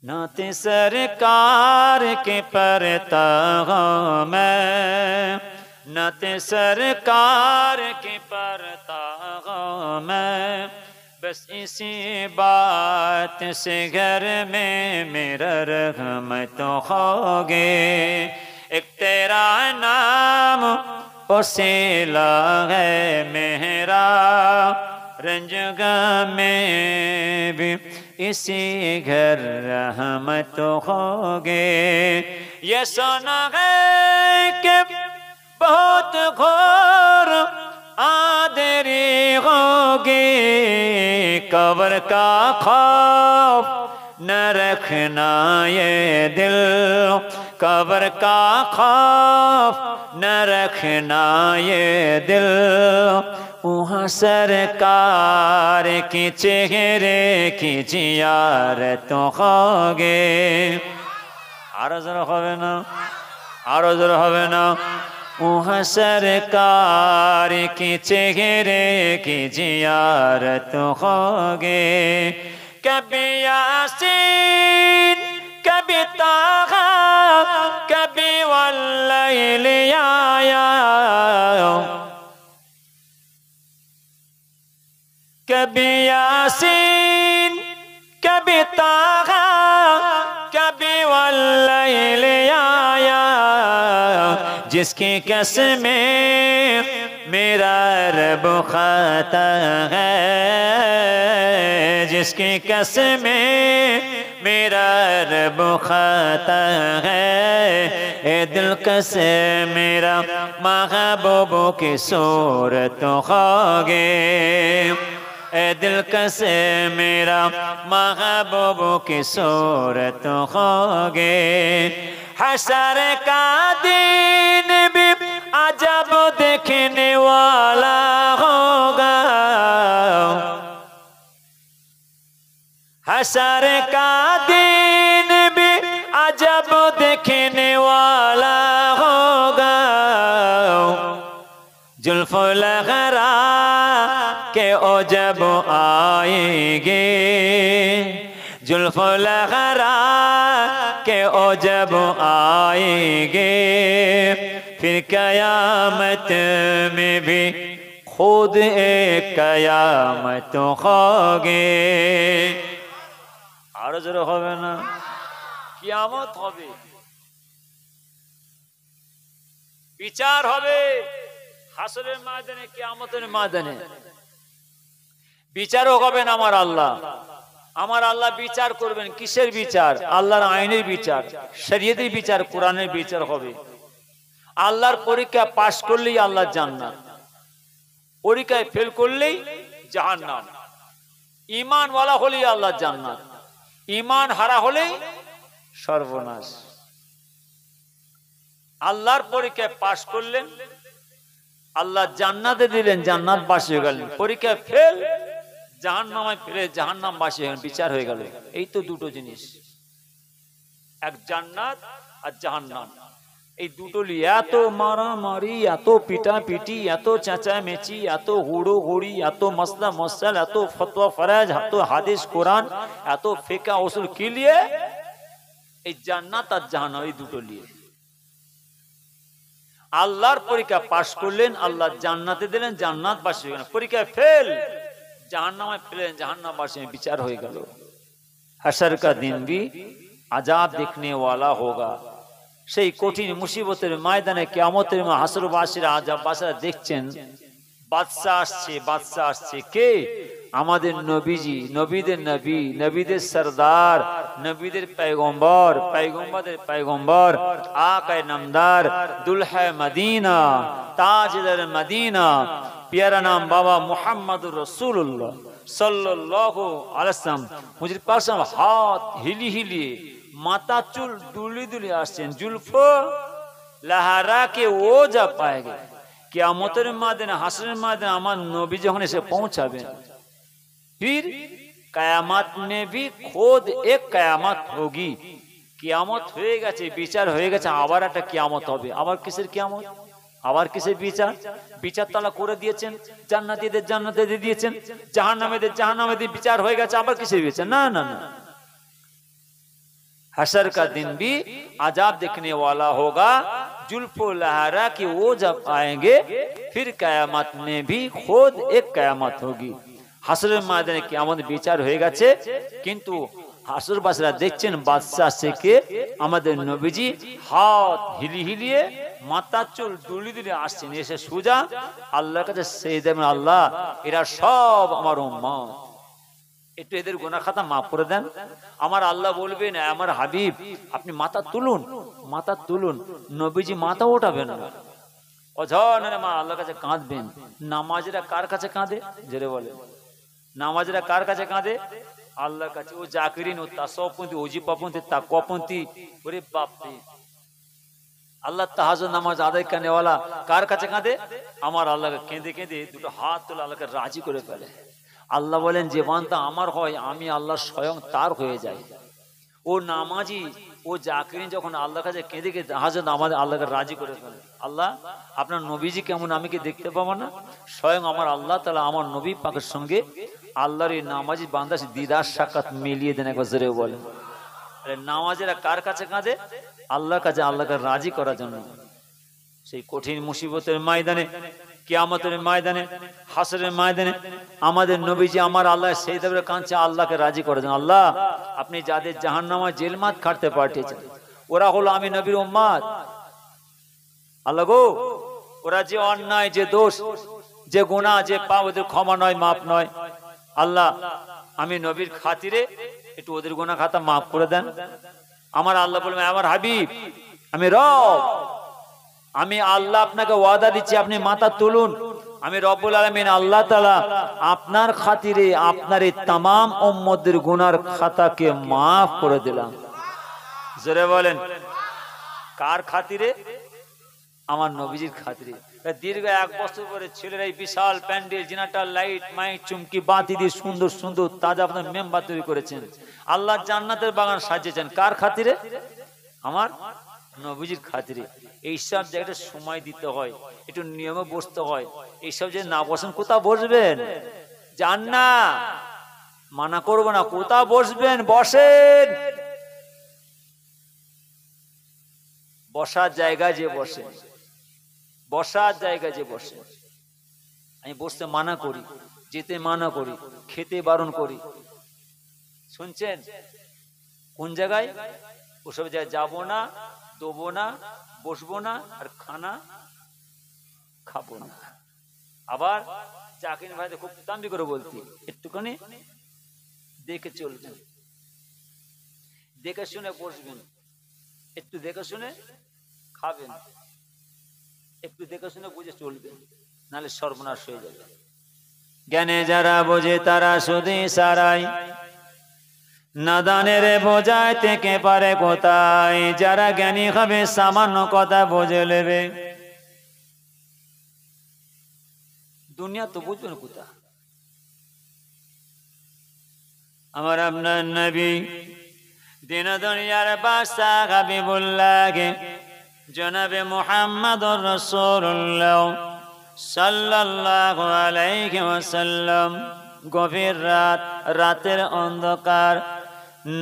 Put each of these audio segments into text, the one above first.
नाते सरकार के पढ़ता हूँ मैं, नाते सरकार के पढ़ता हूँ मैं, बस इसी बात से घर में मेरा रहमत होगे। एक तेरा नाम वसीला है मेरा, रंजगा में भी इसी घर रहमत होगे। ये सुना है कि बहुत घोर आदरी होगी, कब्र का खौफ न रखना ये दिल, कब्र का खौफ न रखना ये दिल, वहाँ सरकार के चेहरे की जियारत होगे। आरो जरा होवे ना, आरो जरा होवे ना, वहाँ सरकार के चेहरे की जियारत होगे। कभी यासीन कभी ताहा कभी वल्लैल आया, कभी यासीन कभी ताहा कभी वल्लैल आया, जिसकी कसमें मेरा रब खाता है, जिसकी कसमें मेरा रब खाता है। ए दिल कसे मेरा महबूब की सूरत होगे, ए दिल कसे मेरा महबूब की सूरत होगे। हशर का दिन भी अजब देखने वाला होगा, हशर का दिन भी अजब देखने वाला होगा। जुल्फ़ो लहरा के ओ जब आएंगे, जुल्फ़ो लहरा के ओ जब आएंगे, फिर कयामत में भी खुद एक कयामत होगे। आरो जरा होवे ना, कियामत होवे, বিচার হবে হাসরের ময়দানে, কিয়ামতের ময়দানে বিচারও হবেন আমার আল্লাহ। আমার আল্লাহ বিচার করবেন, কিসের বিচার? আল্লাহর আইনের বিচার, শরীয়তের বিচার, কোরআনের বিচার হবে। আল্লাহর পরীক্ষা পাশ করলেই আল্লাহর জান্নাত, পরীক্ষায় ফেল করলেই জাহান্নাম। ঈমান ওয়ালা হলেই আল্লাহর জান্নাত, ঈমান হারা হলেই সর্বনাশ। আল্লাহর পরীক্ষায় পাশ করলেন, আল্লাহ জান্নাতে দিলেন, জান্নাত বাসী হয়ে গেলেন। পরীক্ষায় ফেল, জাহান্নামে ফেলে জাহান্নাম বাসী হয়ে গেলেন, বিচার হয়ে গেল। এই তো দুটো জিনিস, এক জান্নাত আর জাহান্নাম। এই দুটো নিয়ে এত মারামারি, এত পিটাপিটি, এত চেঁচামেচি, এত হুড়োহুড়ি, এত মসলা মশাল, এত ফতোয়া ফরাজ, এত হাদিস কোরআন, এত ফিকহ উসুল কি নিয়ে? এই জান্নাত আর জাহান্নাম, এই দুটো নিয়ে। আল্লাহর পরীক্ষা পাশ করলেন, আল্লাহ জান্নাতে দিলেন, জান্নাত বাসী হয়ে গেলেন। পরীক্ষায় ফেল, জাহান্নামে ফেলেন, জাহান্নাম বাসী বিচার হয়ে গেল। হাশর কা দিন ভি আযাব দেখনে ওয়ালা হোগা। সেই কঠিন মুসিবতের ময়দানে, কিয়ামতের হাসরবাসীরা, আযাববাসীরা দেখছেন বাদশা আসছে, বাদশা আসছে। কে? আমাদের নবীজি, নবীদের নবী, নবীদের সরদার, নবীদের পয়গম্বর, পয়গম্বরদের পয়গম্বর, আকায়ে নামদার, দুলহায়ে মদিনা, তাজদার মদিনা, प्यारा नाम बाबा मुहम्मदुर रसूलुल्लाह सल्लल्लाहु अलैहि वसल्लम। मुझे पास हाथ हिली हिलिए, माथा चुल दुली दुली आसें, जुल्फो लहरा के वो जा पाएंगे। कियामतेर मैदाने, हाशरेर मैदाने आमार नबी जखन एसे पहुंचाबेन, फिर कयामत में भी खुद एक कयामत होगी। कियामत হয়ে গেছে, বিচার হয়ে গেছে, আবার একটা কিয়ামত হবে। আবার কিসের কিয়ামত? আবার কিসের বিচার? বিচার তালা করে দিয়েছেন, জান্নাতীদের জান্নাতে দিয়ে দিয়েছেন, জাহান্নামীদের জাহান্নামে দিয়ে বিচার হয়ে গেছে, আবার কিসের বিচার? না না না, हशर का दिन भी अजाब देखने वाला होगा। जुल्फो लहरा कि वो जब आएंगे फिर कयामत में भी खुद एक कयामत होगी। হাসরের ময়দানে কিয়ামত বিচার হয়ে গেছে, কিন্তু হাসরবাসীরা দেখছেন বাদশা থেকে আমাদের নবীজি হাত হিলিয়ে মাথা চুল দুলি দুলি আসছেন, এসে সোজা আল্লাহর কাছে সেজদা দেন, আল্লাহ এরা সব আমার উম্মত, একটু এদের গুনাহ খাতা মাফ করে দেন। আমার আল্লাহ বলবেন, আমার হাবিব আপনি মাথা তুলুন, মাথা তুলুন। নবীজি মাথা ওঠাবেন না, অঝরে মা আল্লাহর কাছে কাঁদবেন। নামাজিরা কার কাছে কাঁদে? জোরে বলে, নামাজিরা কার কাছে কাঁদে? আল্লাহর কাছে। ও জাকিরিন, ও তাসাউফপন্থী, ওজিফাপন্থী, তাকওয়াপন্থী, ওরে বাপ রে, আল্লাহ তাহাজ্জুদ নামাজ আদায় করেনেওয়ালা কার কাছে কাঁদে? আমার আল্লাহকে কেঁদে কেঁদে দুটো হাত তুলে আল্লাহকে রাজি করে ফেলে। আল্লাহ বলেন, যে বান্দা আমার হয় আমি আল্লাহ স্বয়ং তার হয়ে যাই। ও নামাজি, ও জাকিরিন যখন আল্লাহর কাছে কেঁদে কেঁদে তাহাজ্জুদ নামাজ আল্লাহকে রাজি করে ফেলে, আল্লাহ আপনার নবীজি কেমন, আমি কি দেখতে পাবো না? স্বয়ং আমার আল্লাহ তাআলা আমার নবী পাকের সঙ্গে আল্লাহর এই নামাজি বান্দার দিদার সাক্ষাৎ মিলিয়ে দেন। একবার জোরে বলেন। নামাজেরা কার কাছে কাঁদে? আল্লাহর কাছে, আল্লাহকে রাজি করার জন্য। সেই কঠিন মুসিবতের ময়দানে, কিয়ামতের ময়দানে, হাসরের ময়দানে আমাদের নবীজি আমার আল্লাহ সেই দাবি কাঁদছে আল্লাহকে রাজি করার জন্য। আল্লাহ আপনি যাদের জাহান্নামে জেলমাত খাটতে পাঠিয়েছেন, ওরা হলো আমি নবীর উম্মত। আল্লাহ গো, ওরা যে অন্যায়, যে দোষ, যে গুনাহ, যে পাপ, ওদের ক্ষমা নয়, মাপ নয়। আল্লাহ আমি নবীর খাতিরে একটু ওদের গুনাহ খাতা মাফ করে দেন। আমার আল্লাহ বলবেন, আমার হাবিব আমি রব, আমি আল্লাহ আপনাকে ওয়াদা দিচ্ছি, আপনি মাথা তুলুন, আমি রব্বুল আলামিন আল্লাহ তাআলা আপনার খাতিরে আপনার এই तमाम উম্মতের গুনার খাতাকে মাফ করে দিলাম। জোরে বলেন, কার খাতিরে? আমার নবীজির খাতিরে। দীর্ঘ 1 বছর পরে ছেলেরা এই বিশাল প্যান্ডেল, জিনাটার লাইট, মাইক, চুমকি, বাতি দিয়ে সুন্দর সুন্দর তাজা আপনার মেম্বার তৈরি করেছেন, আল্লাহ জান্নাতের বাগান সাজিয়েছেন। কার খাতিরে? আমার নবীজির খাতিরে। এইসব জায়গাটা সময় দিতে হয়, একটু নিয়মে বসতে হয়। এইসব যে না বসেন, কোথাও বসবেন? যান না, মানা করবো না, কোথাও বসবেন? বসেন, বসার জায়গায় যে বসেন, বসার জায়গায় যে বসেন। আমি বসতে মানা করি, যেতে মানা করি, খেতে বারণ করি, শুনছেন? কোন জায়গায়? ওসব জায়গায় যাবো না, দেবো না, বসবো না, আর খানা খাবো না। আবার জাকির ভাই খুব দামি করে বলতি, একটুখানি দেখে চলবেন, দেখে শুনে বসবেন, একটু দেখে শুনে খাবেন, একটু দেখে শুনে বুঝে চলবেন, নাহলে সর্বনাশ হয়ে যাবে। জ্ঞানে যারা বোঝে তারা শুধু সারাই, নাদানের বোঝায় থেকে পারে কোথায়। যারা জ্ঞানী হবে সামান্য কথা বুঝে নেবে, দুনিয়া তো বুঝবেন কোথা। আমার আপনার নবী দিন দুনিয়ার বাদশা হাবিবুল্লাহ জনাবে মুহাম্মদুর রাসূলুল্লাহ সাল্লাল্লাহু আলাইহি ওয়াসাল্লাম গভীর রাত, রাতের অন্ধকার,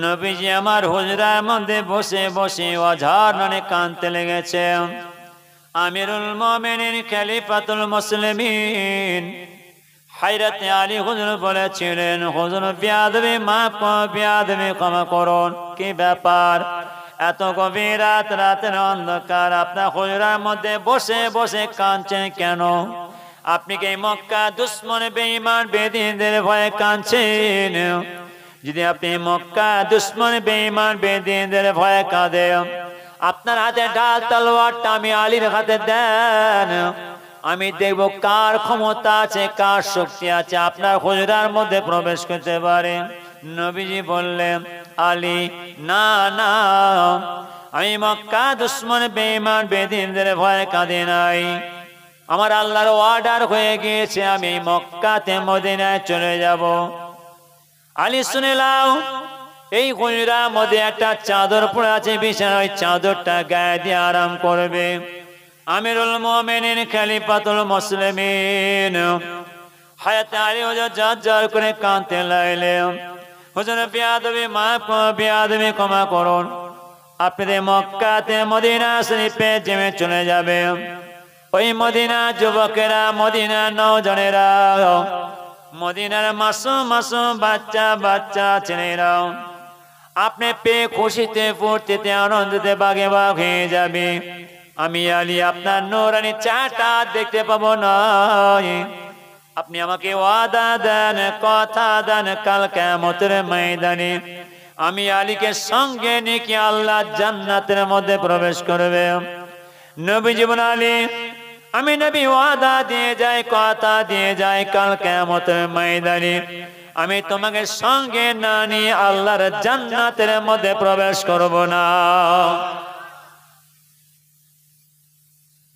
নবীজি আমার হুজরার মধ্যে বসে বসে অঝরনে কাঁদতে লেগেছে। আমিরুল মুমিনিন খলিফাতুল মুসলিমিন হায়রাতে আলী হুজুর বলেছিলেন, হুজুর বিয়াদবি মাফ করুন, বিয়াদবি ক্ষমা করুন। কি ব্যাপার? এত গভীর রাত, রাতের অন্ধকার, আপনার হুজরার মধ্যে বসে বসে কাঁদছেন কেন? আপনি কি মক্কা দুশ্মন বেঈমান বেদিনদের ভয়ে কাঁদছেন? যদি আপনি মক্কা দুশ্মন বেঈমান বেদিনদের ভয়ে কাঁদেন, আপনার হাতে ঢাল তলোয়ারটা আমি আলীর হাতে দেন, আমি দেখব কার ক্ষমতা আছে, কার শক্তি আছে আপনার হুজরার মধ্যে প্রবেশ করতে পারে। নবীজি বললেন, আলী না না, আমি মক্কা দুশ্মন বেঈমান বেদিনদের ভয়ে কাঁদি নাই, আমার আল্লাহর অর্ডার হয়ে গিয়েছে, আমি মক্কাতে মদিনায় চলে যাব। আলী শুনে নাও, এই হুজরার মধ্যে একটা চাদর পড়ে আছে, বিছানা, ওই চাদরটা গায়ে দিয়ে আরাম করবে। আমিরুল মুমিনিন খলিফাতুল মুসলিমিন হায়াতে আলী হুজুর ঝরঝর করে কাঁদতে লাগলেন, হুজুর বিয়াদবি মাফ করুন, বিয়াদবি ক্ষমা করুন। আপনি মক্কাতে মদিনা শরীফে জেমে চলে যাবে। ওই মদিনা যুবকেরা, মদিনা নওজনেরা, মদিনার মাসুম মাসুম বাচ্চা বাচ্চা ছেলেরা আপনি পেয়ে খুশিতে ফুর্তিতে আনন্দতে বাগে বাগ হয়ে যাবে। আমি আলী আপনার নূরানি চাটা দেখতে পাবো না। আপনি আমাকে ওয়াদা দেন, কথা দেন, কাল কিয়ামতের ময়দানে আমি আলীকে সঙ্গে নিয়ে কি আল্লাহ জান্নাতের মধ্যে প্রবেশ করবে। নবী জীবন আলী, আমি নবী ওয়াদা দিয়ে যাই, কথা দিয়ে যাই, কাল কিয়ামতের ময়দানে আমি তোমাকে সঙ্গে না নিয়ে আল্লাহর জান্নাতের মধ্যে প্রবেশ করব না।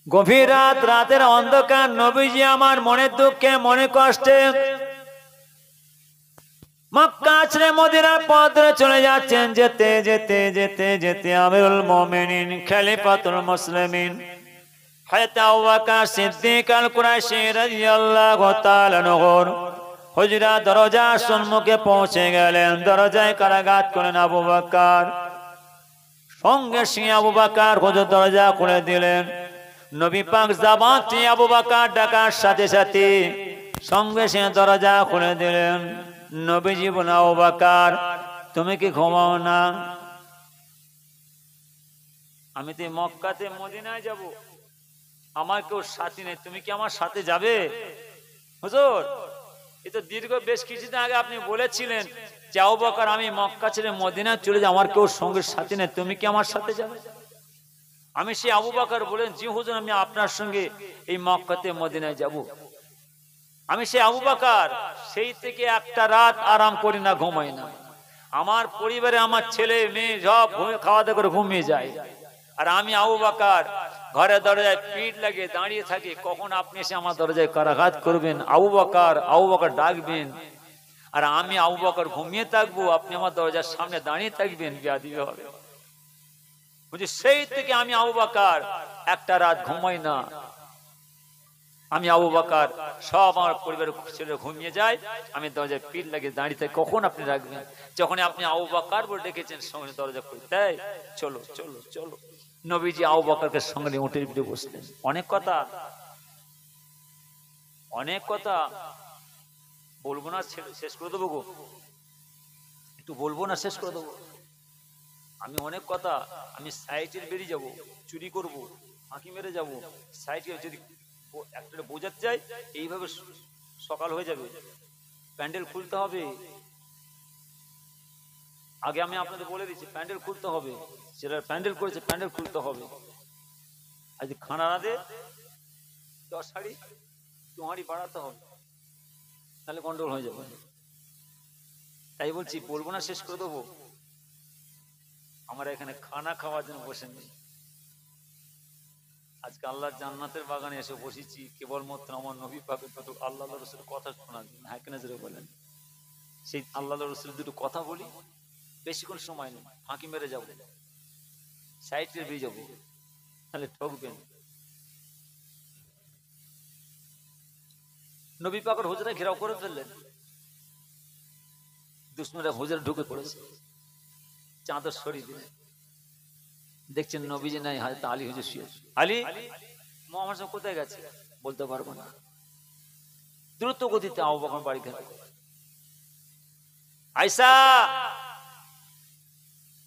গভীর রাত, রাতের অন্ধকার, নবীজি আমার মনে দুঃখে মনে কষ্টে মক্কা ছেড়ে মদিনার পথ ধরে চলে যাচ্ছেন। যেতে যেতে যেতে যেতে আমিরুল মুমিনিন খলিফাতুল মুসলিমিন হযরত আবু বকর সিদ্দিক আল কুরাইশি রাদিয়াল্লাহু তাআলা আনহুর হুজরা দরজার সম্মুখে পৌঁছে গেলেন। দরজায় কারাঘাত করেন আবু বকর। সঙ্গে সঙ্গে আবু বকর হুজুর দরজা খুলে দিলেন। নবী পাক জামাতে আবু বকর ডাকার সাথে সাথে সঙ্গে সঙ্গে দরজা খুলে দিলেন। নবীজি বলেন, আবু বকর তুমি কি ঘুমাও না? আমি তো মক্কাতে মদিনায় যাব, আমার কেউ সাথী নেই, তুমি কি আমার সাথে যাবে? হুজুর, এই তো দীর্ঘ বেশ কিছুদিন আগে আপনি বলেছিলেন যে আবু বকর আমি মক্কা ছেড়ে মদিনায় চলে যাব, আমার কেউ সঙ্গে সাথী নেই, তুমি কি আমার সাথে যাবে? আমি সেই আবু বকর বলেন, জি হুজুর, আমি আপনার সঙ্গে এই মক্কাতে মদিনায় যাব। আমি সেই আবু বকর, সেই থেকে একটা রাত আরাম করি না, ঘুমাই না। আমার পরিবারে আমার ছেলে মেয়ে সব খাওয়া দাওয়া করে ঘুমিয়ে যায়, আর আমি আবু বকর ঘরের দরজায় পিঠ লাগিয়ে দাঁড়িয়ে থাকি, কখন আপনি এসে আমার দরজায় কারাঘাত করবেন, আবু বকর আবু বকর ডাকবেন, আর আমি আবু বকর ঘুমিয়ে থাকবো, আপনি আমার দরজার সামনে দাঁড়িয়ে থাকবেন, বিয়াদি হবে। বুঝি, সেই থেকে আমি আবু বকর একটা রাত ঘুমাই না। আমি আবু বকর সব আমার পরিবারের ছেলে ঘুমিয়ে যায়, আমি দরজায় পিঠ লাগিয়ে দাঁড়িয়ে থাকি, কখন আপনি রাখবেন। যখন আপনি আবু বকর বলে ডেকেছেন, সঙ্গে দরজা খুলে দেয়, চলো চলো চলো। নবীজি আবু বকরকে সঙ্গে নিয়ে উঠে পিঠে বসলেন। অনেক কথা, অনেক কথা বলবো না, শেষ করে দেবো গো, একটু বলবো না, শেষ করে দেবো। আমি অনেক কথা, আমি সাইটের বেরিয়ে যাব, চুরি করব, ফাঁকি মেরে যাব, সাইটে যদি একটা বোঝাতে যাই, এইভাবে সকাল হয়ে যাবে, প্যান্ডেল খুলতে হবে। আগে আমি আপনাদের বলে দিচ্ছি, প্যান্ডেল খুলতে হবে, সেটা প্যান্ডেল করেছে, প্যান্ডেল খুলতে হবে। আজ খানা না দে 10 হাঁড়ি 2 হাঁড়ি বাড়াতে হবে, তাহলে গন্ডগোল হয়ে যাবে। তাই বলছি, বলবো না, শেষ করে দেবো। আমরা এখানে খানা খাওয়ার জন্য বসেনি, আজকে আল্লাহর জান্নাতের বাগানে এসে বসেছি কেবলমাত্র আমার নবী পাকের কত আল্লাহ রসুলের কথা শোনার জন্য। হ্যাঁ, কেন জোরে বলেন? সেই আল্লাহ রসুলের দুটো কথা বলি, বেশিক্ষণ সময় নেই, ফাঁকি মেরে যাবো, সাইডে বেরিয়ে যাবো, তাহলে ঠকবেন। নবী পাকের হুজরা ঘেরাও করে ফেললেন, দুশ্মনরা হুজরা ঢুকে পড়েছে, চাদর সরিয়ে দিলেন। দেখছেন নবীজি নাই, হযরত আলী হুজুর শুয়ে। আলী, আমার সঙ্গে কোথায় গেছে বলতে পারবো না। দ্রুত গতিতে আবু বকর বাড়ি গেল। আয়েশা,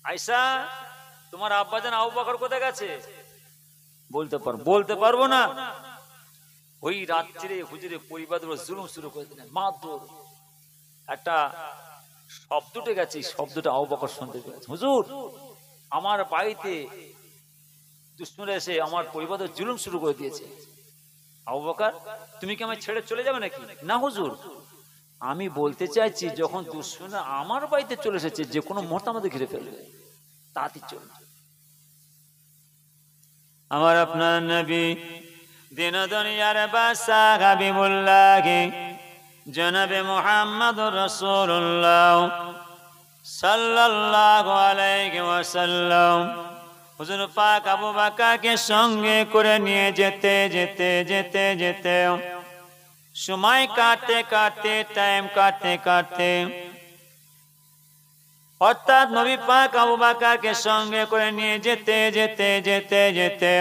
আয়েশা, তোমার আব্বাজান আবু বকর কোথায় গেছে? বলতে পারবো না। ওই রাত্রে হুজুরে পরিবার জুলুম শুরু করে দিলেন, মারধর। একটা শব্দ উঠে গেছে, শব্দটা আবু বকর শুনতে পেয়েছে। হুজুর, আমার বাড়িতে দুশমনরা এসে আমার পরিবারের জুলুম শুরু করে দিয়েছে। আবু বকর, তুমি কি আমায় ছেড়ে চলে যাবে নাকি? না হুজুর, আমি বলতে চাইছি, যখন দুশমনরা আমার বাড়িতে চলে এসেছে, যে কোনো মুহূর্তে আমাদের ঘিরে ফেলবে, তাড়াতাড়ি চলুন। আমার আপনার নবী দিন দুনিয়ার বাদশাহ হাবিবুল্লাহ জনাবে মুহাম্মদুর রাসূলুল্লাহ সাল্লাল্লাহু আলাইহি ওয়াসাল্লাম হুজুর পাক আবু বকরকে সঙ্গে করে নিয়ে যেতে যেতে যেতে যেতে সময় কাটতে কাটতে, টাইম কাটতে কাটতে অর্থাৎ নবী পাক আবু বকরকে সঙ্গে করে নিয়ে যেতে যেতে যেতে যেতে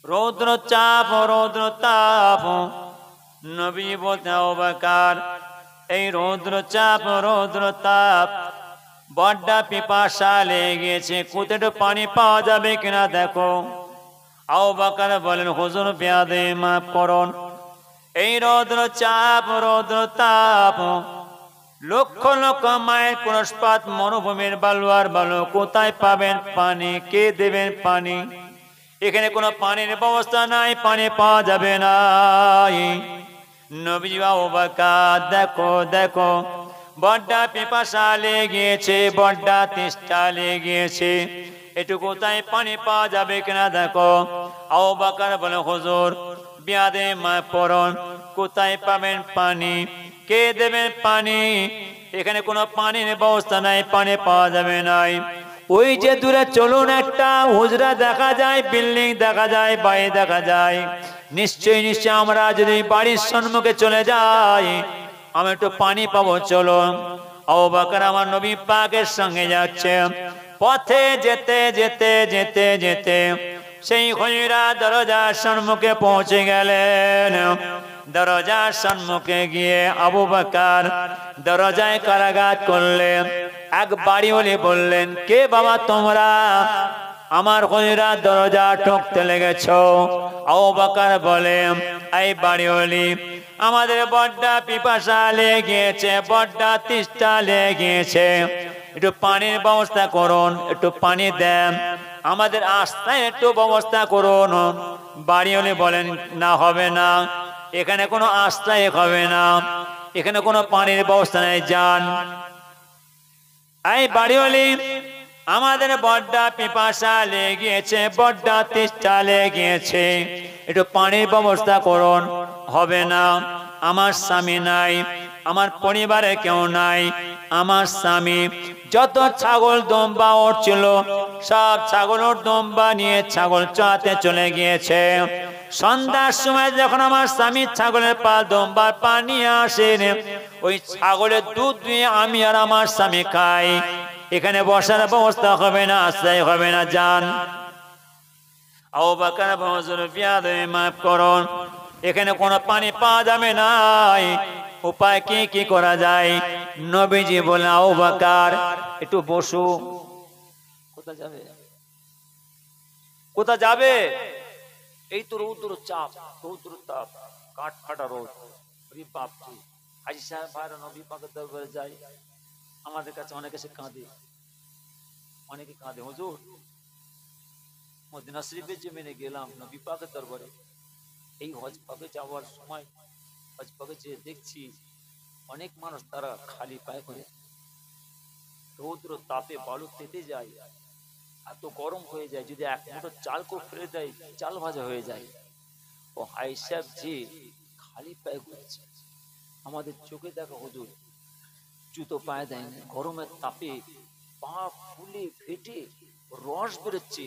রৌদ্র চাপ রৌদ্র তাপ, নবী বলতে আবু বকর এই রৌদ্র চাপ রৌদ্র তাপ, বড্ডা পিপাসা লেগেছে, কোথাও পানি পাওয়া যাবে কিনা দেখো। আবু বকর বলেন হুজুর পেয়াদে মাফ করুন, এই রৌদ্র চাপ রৌদ্র তাপ, লক্ষ লক্ষ মাইল ক্রোশপাত মরুভূমির বালুয়ার বালু, কোথায় পাবেন পানি, কে দেবেন পানি? এখানে কোনো পানির ব্যবস্থা নাই, পানি পাওয়া যাবে না। নবী আবু বকর দেখো দেখো বড্ডা পিপাসা লেগেছে, বড্ডা তেষ্টা লেগেছে, একটু কোথায় পানি পাওয়া যাবে কিনা দেখো। আবু বকর বলে হুজুর বিয়াদে মাফ করুন, কোথায় পাবেন পানি, কে দেবেন পানি? এখানে কোনো পানির ব্যবস্থা নাই, পানি পাওয়া যাবে নাই। ওই যে দূরে চলুন একটা হুজরা দেখা যায়, বিল্ডিং দেখা যায়, বাড়ি দেখা যায়, নিশ্চয়ই নিশ্চয়ই আমরা যদি বাড়ির সম্মুখে চলে যাই আমি একটু পানি পাবো, চলো। আবু বকর আমার নবী পাকের সঙ্গে যাচ্ছে, পথে যেতে যেতে যেতে যেতে সেই হুজরা দরজার সম্মুখে পৌঁছে গেলেন। দরজার সম্মুখে গিয়ে আবু বকর দরজায় কারাঘাত করলেন। এক বাড়িওয়ালি বললেন, কে বাবা তোমরা? আমার হুজরা দরজা ঠকতে লেগেছ। আবু বকর বলে, এই বাড়িওয়ালি আমাদের বড্ডা পিপাসা লেগেছে, বড্ডা তেষ্টা লেগেছে, একটু পানির ব্যবস্থা করুন, একটু পানি দেন, আমাদের আস্থায় একটু ব্যবস্থা করুন। বাড়িওয়ালি বলেন, না হবে না, এখানে কোনো আশ্রয় হবে না, এখানে কোনো পানির ব্যবস্থা নেই, যান। এই বাড়িওয়ালি আমাদের বড্ডা পিপাসা লেগেছে, বড্ডা তেষ্টা লেগেছে, একটু পানির ব্যবস্থা করুন। হবে না, আমার স্বামী নাই, আমার পরিবারে কেউ নাই, আমার স্বামী যত ছাগল দম্বা ওর ছিল সব ছাগল ওর দম্বা নিয়ে ছাগল চড়াতে চলে গিয়েছে। সন্ধ্যার সময় যখন আমার স্বামী ছাগলের পা দম্বার পানি আসেন, ওই ছাগলের দুধ দিয়ে আমি আর আমার স্বামী খাই, এখানে বসার ব্যবস্থা হবে না, আশ্রয় হবে না, যান। আবু বকর হুজুর বিয়াদে মাফ করুন, এখানে কোনো পানি পাওয়া যাবে না, উপায় কি করা যায়? নবীজি বলেন, আবু বকর একটু বসো। কোথায় যাবে? কোথায় যাবে? এই তো রৌদ্র চাপ রৌদ্র তাপ, কাঠ ফাটা রোদ, বাপজি। হাজী সাহেব ভাইরা নবী পাকের দরবারে যায়, আমাদের কাছে অনেকে এসে কাঁদে, অনেকে কাঁদে, হুজুর মদিনা শরীফের জমিনে গেলাম নবী পাকের দরবারে, এই হজ পাকে যাওয়ার সময় হজ পাকে যেয়ে দেখছি অনেক মানুষ তারা খালি পায়ে করে রৌদ্র তাপে বালু তেতে যায়, এত গরম হয়ে যায়, যদি এক মুঠো চাল করে ফেলে দেয় চাল ভাজা হয়ে যায়। ও হাই সাহেব যে খালি পায়ে ঘুরছে, আমাদের চোখে দেখা হুজুর জুতো পায়ে দেয়নি, গরমের তাপে পা ফুলে ফেটে রস বেরোচ্ছে,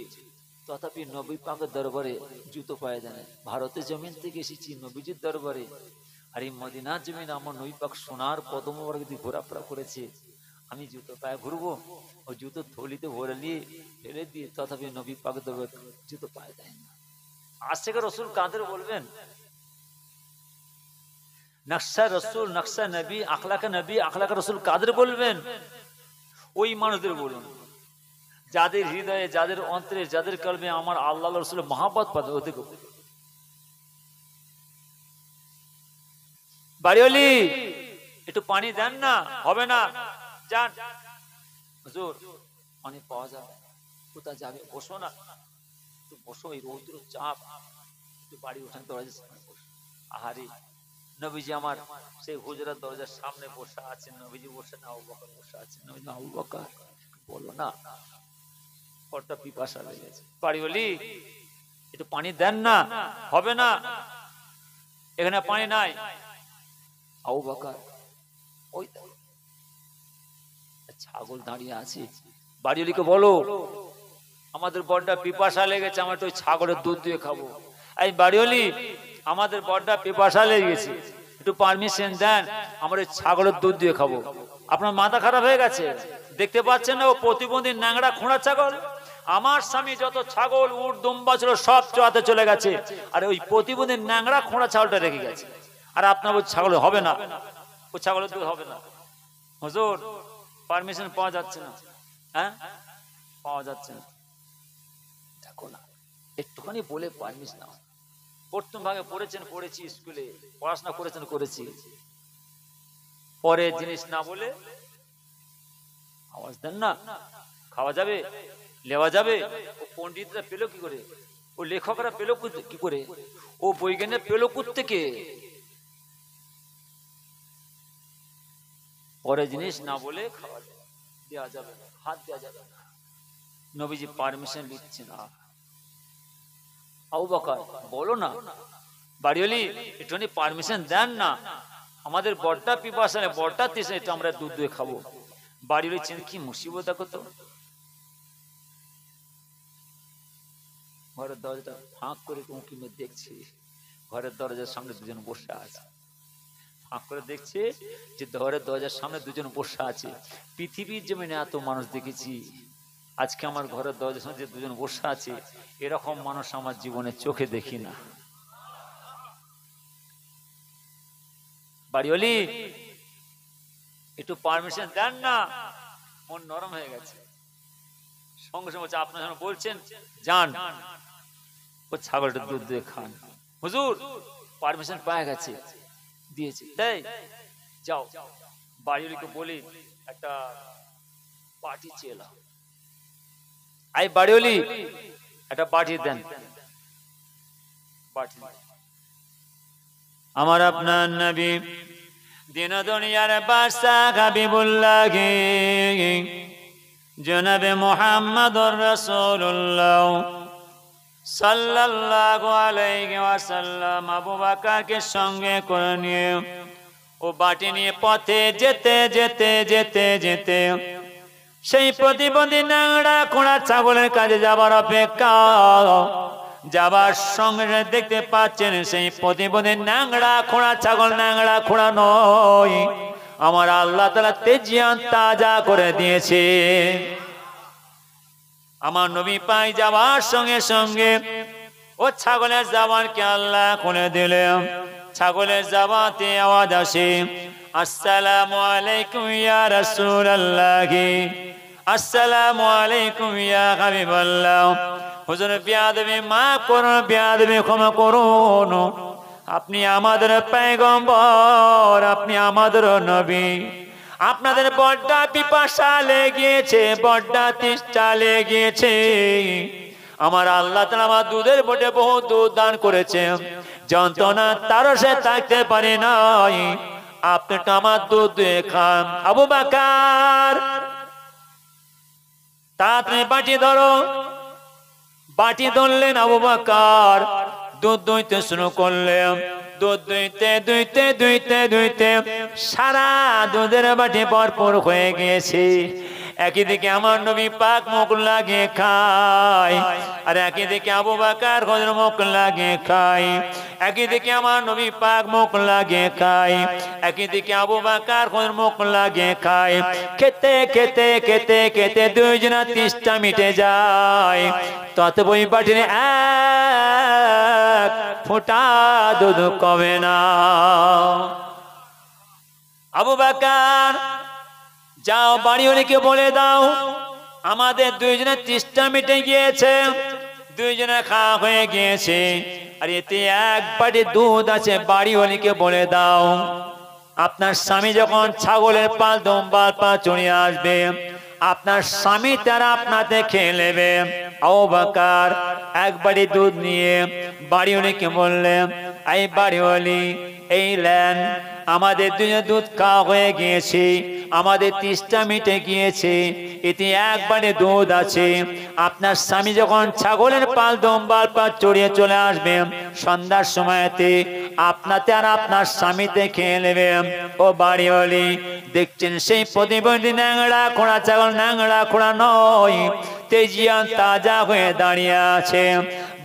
তথাপি নবী পাকের দরবারে জুতো পায়ে দেয়। ভারতের জমিন থেকে এসেছি নবীজির দরবারে, আর এই মদিনার জমিন আমার নবী পাক সোনার কদম যদি ঘোরাফেরা করেছে, আমি জুতো পায়ে ঘুরবো? ও জুতো থলিতে ভরে নিয়ে ফেলে দিয়ে তথাপি নবী পাকের দরবারে জুতো পায়ে দেয় না। আজ থেকে রসুল কাদের বলবেন? নকশা রসুল, নকশা নবী, আখলাকা নবী, আখলাকা রসুল কাদের বলবেন? ওই মানুষদের বলুন যাদের হৃদয়ে, যাদের অন্তরে, যাদের কলবে আমার আল্লাহ রসুলের মহাব্বত পাবে, ওদেরকে। বাড়িওয়ালি একটু পানি দেন না, হবে না, যান। হুজুর পানি পাওয়া যাবে, কোথায় যাবে? বসো না, একটু বসো, এই রৌদ্র চাপ, একটু বাড়ি উঠান, দরজার সামনে বসো। আহারে নবীজি আমার সেই হুজরার দরজার সামনে বসে আছেন, নবীজি বসে না, আবু বকর বসে আছেন। নবীজি, আবু বকর বলো না, বড়টা পিপাসা লেগেছে। বাড়িওয়ালি একটু পানি দেন না, হবে না, এখানে পানি নাই। আবু বকর ওই ছাগল দাঁড়িয়ে আছে, বাড়িওয়ালিকে বলো আমাদের বড়টা পিপাসা লেগেছে, আমরা তো ওই ছাগলের দুধ দিয়ে খাবো। এই বাড়িওয়ালি আমাদের বড়টা পিপাসা লেগেছে, একটু পারমিশন দেন, আমরা ওই ছাগলের দুধ দিয়ে খাবো। আপনার মাথা খারাপ হয়ে গেছে? দেখতে পাচ্ছেন না ও প্রতিবন্ধী ন্যাংরা খোঁড়া ছাগল? আমার স্বামী যত ছাগল উট দুম্বা ছিল সব চড়াতে চলে গেছে, আর ওই প্রতিবন্ধী ন্যাংরা খোঁড়া ছাগলটা রেখে গেছে। আর আপনার ওই ছাগল হবে না, ও ছাগলের দুধ হবে না। হুজুর পারমিশন পাওয়া যাচ্ছে না, হ্যাঁ পাওয়া যাচ্ছে না। দেখো না, একটুখানি বলে পারমিশন নাও। প্রথম ভাগে পড়েছেন, পড়েছি স্কুলে, পড়াশোনা করেছেন, করেছি, পরে জিনিস না বলে আওয়াজ দেন না। খাওয়া যাবে, লেওয়া যাবে। ও পণ্ডিতরা পেল কি করে, ও লেখকরা পেল কি করে, ও বৈজ্ঞানিক পেল থেকে? পরে জিনিস না বলে খাওয়া দেওয়া যাবে না, হাত দেওয়া যাবে না। নবীজি পারমিশন দিচ্ছে না। আবু বকর বলো না, বাড়িওয়ালি একটুখানি পারমিশন দেন না, আমাদের বড়টা পিপাসা নেই, বড়টা তেসে একটু আমরা দুধ দিয়ে খাবো। বাড়িওয়ালি চেন কি মুসিবত দেখো তো, ঘরের দরজাটা ফাঁক করে উঁকি মেরে দেখছি, ঘরের দরজার সামনে দুজন বসে আছে। ফাঁক করে দেখছে যে ঘরের দরজার সামনে দুজন বসে আছে। পৃথিবীর জমিনে এত মানুষ দেখেছি, আজকে আমার ঘরের দরজার সামনে যে দুজন বসে আছে, এরকম মানুষ আমার জীবনে চোখে দেখি না। বাড়িওয়ালি একটু পারমিশন দেন না। মন নরম হয়ে গেছে, সঙ্গে সঙ্গে বলছে আপনার যখন বলছেন যান, ও ছাগলটা দুধ দিয়ে খান। হুজুর পারমিশন পাওয়া গেছে, দিয়েছে, তাই যাও। বাড়িওয়ালিকে বলি একটা বাটি চেয়ে এলাম। আই বাড়িওয়ালি একটা বাটি দেন। বাটি আমার আপনার নবী দিন দুনিয়ার বাদশা হাবিবুল্লাহ জনাবে মুহাম্মদুর রাসূলুল্লাহ সাল্লাল্লাহু আলাইহি ওয়াসাল্লাম আবু বকরকে সঙ্গে করে নিয়ে ও বাটি নিয়ে পথে যেতে যেতে যেতে যেতে সেই প্রতিবন্ধী ন্যাংরা খোঁড়া ছাগলের কাছে যাবার অপেক্ষা, যাবার সঙ্গে দেখতে পাচ্ছেন সেই প্রতিবন্ধী ন্যাংরা খোঁড়া ছাগল ন্যাংরা খোঁড়া নয়, আমার আল্লাহ তাআলা তেজিয়ান তাজা করে দিয়েছে। আমার নবী পাই যাওয়ার সঙ্গে সঙ্গে ও ছাগলের জবানকে আল্লাহ খুলে দিলেন। ছাগলের জবাতে আওয়াজ আসে, আসসালামু আলাইকুম ইয়া রাসূলুল্লাহ, আসসালামু আলাইকুম ইয়া হাবিবাল্লাহ। হুজুর বিয়াদবি মাফ করুন, বিয়াদবি ক্ষমা করুন, আপনি আমাদের পয়গম্বর, আপনি আমাদের নবী। আপনাদের বড্ডা পিপাসা লেগেছে, বড্ডা তেষ্টা লেগেছে। আমার আল্লাহ তাআলা আমার দুধের বটে বহু দুধ দান করেছে, যন্ত্রণা তারও সে থাকতে পারে নাই, আপনি তো আমার দুধ দিয়ে খান। আবু বকর তাড়াতাড়ি বাটি ধরো। বাটি ধরলেন আবু বকর, দুধ দুইতে শুরু করলেন। দুধ দুইতে দুইতে দুইতে দুইতে সারা দুধের বাটি ভরপুর হয়ে গিয়েছে। একই দিকে আমার নবী পাক মুখ লাগিয়ে খায়, আর একই দিকে আবু বকর হুজুর মুখ লাগিয়ে খায়। একই দিকে আমার নবী পাক মুখ লাগিয়ে খায়, একই দিকে আবু বকর হুজুর মুখ লাগিয়ে খায়। খেতে খেতে খেতে খেতে দুইজনা তেষ্টা মিটে যায়, তত বই বাটির এক ফোঁটা দুধ কমে না। আবু বকর যাও বাড়িওয়ালিকে বলে দাও আমাদের দুইজনের তেষ্টা মিটে গিয়েছে, দুইজনে খাওয়া হয়ে গিয়েছে, আর এতে এক বাটি দুধ আছে। বাড়িওয়ালিকে বলে দাও আপনার স্বামী যখন ছাগলের পাল দুম্বার পা চড়িয়ে আসবে, আপনার স্বামী তারা আপনাতে খেয়ে নেবে। আবু বকর এক বাটি দুধ নিয়ে বাড়িওয়ালিকে বললেন, এই বাড়িওয়ালি এই লেন, আমাদের দুজনে দুধ খাওয়া হয়ে গিয়েছে, আমাদের তেষ্টা মিটে গিয়েছে, এতে এক বাটি দুধ আছে। আপনার স্বামী যখন ছাগলের পাল দুম্বার পা চড়িয়ে চলে আসবে সন্ধ্যার সময়তে, আপনাতে আর আপনার স্বামীতে খেয়ে নেবে। ও বাড়িওয়ালি দেখছেন সেই প্রতিবন্ধী ন্যাংরা খোঁড়া ছাগল ন্যাংরা খোঁড়া নয়, তেজিয়ান তাজা হয়ে দাঁড়িয়ে আছে।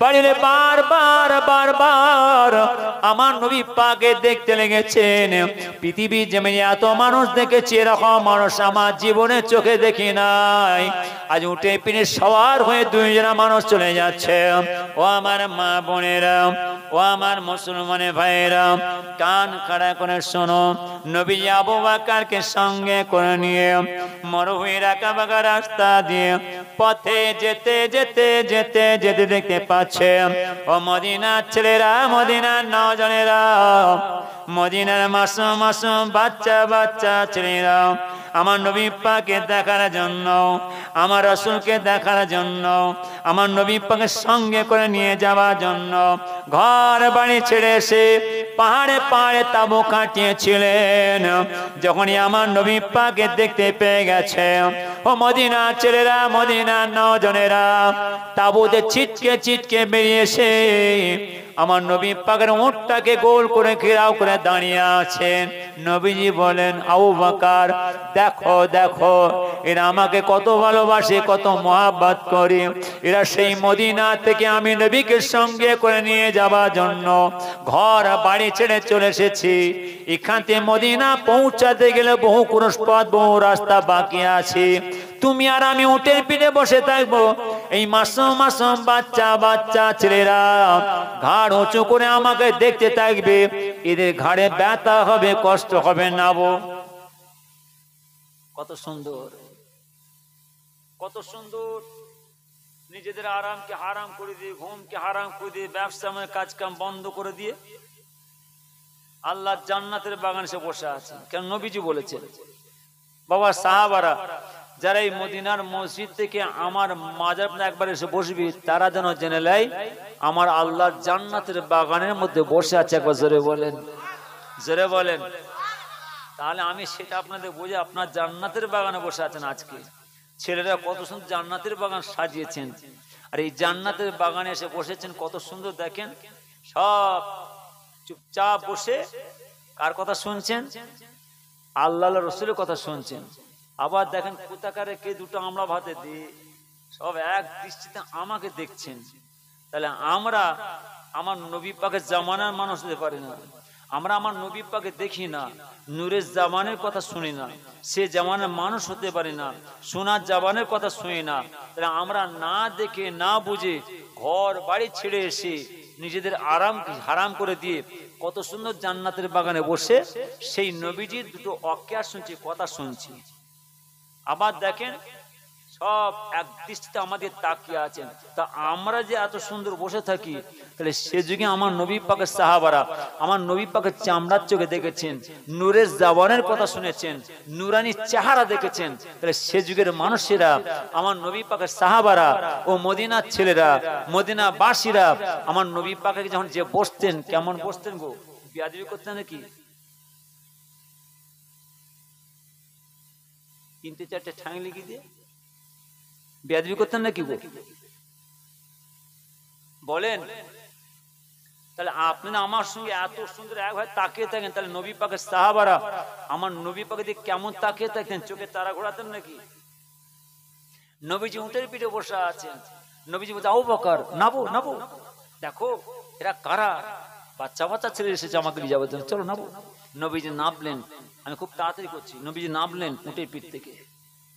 বাড়ির বারবার আমার নবী পাকে দেখতে লেগেছেন। পৃথিবীর জমিনে এত মানুষ দেখেছি, এরকম মানুষ আমার জীবনে চোখে দেখি নাই। আজ উঠে পিঠে সওয়ার হয়ে দুইজনা মানুষ চলে যাচ্ছে। ও আমার মা বোনেরা, ও আমার মুসলমান ভাইরা, কান খাড়া করে শোনো। নবী আবু বকরকে সঙ্গে করে নিয়ে মরুভূমির আঁকা বাঁকা রাস্তা দিয়ে পথে যেতে যেতে যেতে যেতে দেখতে পাচ্ছে ও মদিনার ছেলেরা, মদিনার নওজনেরা, মদিনার মাসুম মাসুম বাচ্চা বাচ্চা ছেলেরা আমার নবী পাককে দেখার জন্য, আমার রাসূলকে দেখার জন্য, আমার নবী পাকের সঙ্গে করে নিয়ে যাওয়ার জন্য ঘর বাড়ি ছেড়ে এসে পাহাড়ে পাহাড়ে তাঁবু কাটিয়েছিলেন। যখনই আমার নবী পাককে দেখতে পেয়ে গেছে ও মদিনার ছেলেরা, মদিনার নওজনেরা তাঁবুতে ছিটকে ছিটকে বেরিয়ে এসে আমার নবী পাকের উটটাকে গোল করে ঘেরাও করে দাঁড়িয়ে আছেন। নবীজি বলেন, আবু বকর দেখো দেখো, এরা আমাকে কত ভালোবাসে, কত মহব্বত করে। এরা সেই মদিনা থেকে আমি নবীকে সঙ্গে করে নিয়ে যাবার জন্য ঘর বাড়ি ছেড়ে চলে এসেছি। এখান থেকে মদিনা পৌঁছাতে গেলে বহু ক্রোশ পথ, বহু রাস্তা বাকি আছে। তুমি আর আমি উটের পিঠে বসে থাকবো, এই মাসুম মাসুম বাচ্চা বাচ্চা ছেলেরা ঘাড় উঁচু করে আমাকে দেখতে থাকবে। এদের ঘাড়ে ব্যথা হবে, কষ্ট হবে না। কত সুন্দর, কত সুন্দর। নিজেদের আরামকে হারাম করে দিয়ে, ঘুমকে হারাম করে দিয়ে, ব্যবসা কাজ কাম বন্ধ করে দিয়ে আল্লাহ জান্নাতের বাগানে এসে বসে আছে। কেন? নবীজি বলেছেন, বাবা সাহাবারা যারা এই মদিনার মসজিদ থেকে আমার মাজার একবার এসে বসবি, তারা যেন জেনে নেয় আমার আল্লাহ জান্নাতের বাগানের মধ্যে বসে আছে। একবার জোরে বলেন, জোরে বলেন। তাহলে আমি সেটা আপনাদের বুঝে, আপনার জান্নাতের বাগানে বসে আছেন। আজকে ছেলেরা কত সুন্দর জান্নাতের বাগান সাজিয়েছেন, আর এই জান্নাতের বাগানে এসে বসেছেন কত সুন্দর। দেখেন, সব চুপচাপ বসে কার কথা শুনছেন? আল্লাহ রসুলের কথা শুনছেন। আবার দেখেন কোথাকারে কে দুটো আমরা ভাতে দিয়ে সব এক দৃষ্টিতে আমাকে দেখছেন। তাহলে আমরা আমার নবী পাকের জামানার মানুষ হতে পারি না, আমরা আমার নবী পাকে দেখি না, নূরের জামানের কথা শুনি না, সে জামানের মানুষ হতে পারি না, সোনার জামানের কথা শুনি না। তাহলে আমরা না দেখে না বুঝে ঘর বাড়ি ছেড়ে এসে নিজেদের আরাম হারাম করে দিয়ে কত সুন্দর জান্নাতের বাগানে বসে সেই নবীজির দুটো অক্যার শুনছি, কথা শুনছি। আবার দেখেন সব এক দৃষ্টিতে আমাদের তাকিয়ে আছেন। তা আমরা যে এত সুন্দর বসে থাকি, তাহলে সে যুগে আমার নবী পাকের সাহাবারা আমার নবী পাকের চামড়ার চোখে দেখেছেন, নূরের জাবানের কথা শুনেছেন, নুরানি চেহারা দেখেছেন। তাহলে সে যুগের মানুষেরা আমার নবী পাকের সাহাবারা ও মদিনার ছেলেরা, মদিনা বাসীরা আমার নবী পাকে যখন যে বসতেন, কেমন বসতেন গো? বিয়াদবি করতেন নাকি? 3-4টে ঠাং লিখে দিয়ে বেয়াদবি করতেন নাকি গো? বলেন। তাহলে আপনি আমার সঙ্গে এত সুন্দর এক ভাই তাকিয়ে থাকেন, তাহলে নবী পাকের সাহাবারা আমার নবী পাকে দিয়ে কেমন তাকিয়ে থাকতেন? চোখে তারা ঘোরাতেন নাকি? নবীজি উটের পিঠে বসে আছেন, নবীজি বলছে, আবু বকর নাবো নাবো, দেখো এরা কারা, বাচ্চা বাচ্চা ছেলে এসেছে আমাকে নিয়ে যাবে, চলো নাবো। নবীজি নামলেন, আমি খুব তাড়াতাড়ি করছি, নবীজি নামলেন উটের পিঠ থেকে,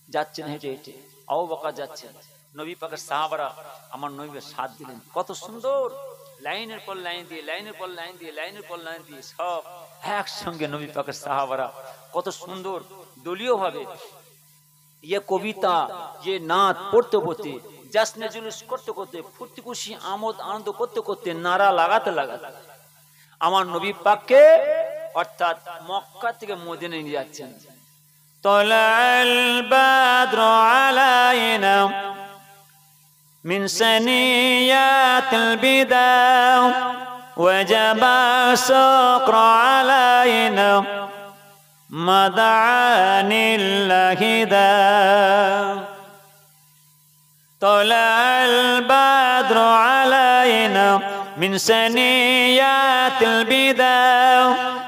যাচ্ছেন হেঁটে হেঁটে, আবু বকর যাচ্ছেন, নবী পাকের সাহাবারা আমার নবীকে সাথ দিলেন। কত সুন্দর লাইনের পর লাইন দিয়ে, লাইনের পর লাইন দিয়ে, লাইনের পর লাইন দিয়ে সব একসঙ্গে নবী পাকের সাহাবারা কত সুন্দর দলীয় ভাবে ইয়ে কবিতা, ইয়ে নাচ পড়তে পড়তে, জাসনে জুলুস করতে করতে, ফুর্তি খুশি আমোদ আনন্দ করতে করতে, নারা লাগাতে লাগাতে আমার নবী পাককে অর্থাৎ মক্কা থেকে মদিনায় নিয়ে যাচ্ছেন। طلع البدر علينا من ثنيات البداء وجب الشكر علينا ما دعا لله داء. طلع البدر علينا من ثنيات البداء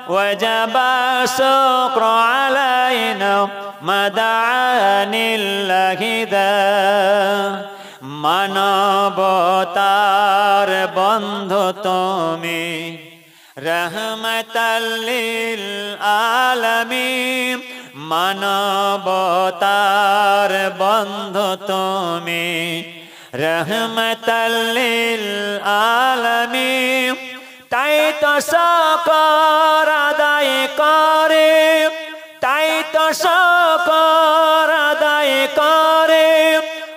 وجب الشكر علينا ما دعا لله داء. মানবতার বন্ধু তুমি, রহমতাল লিল আলামিন, মানবতার বন্ধু তুমি, রহমতাল লিল আলামিন। তাই তো শুকর আদায় করে, তাই তো শুকর আদায় করে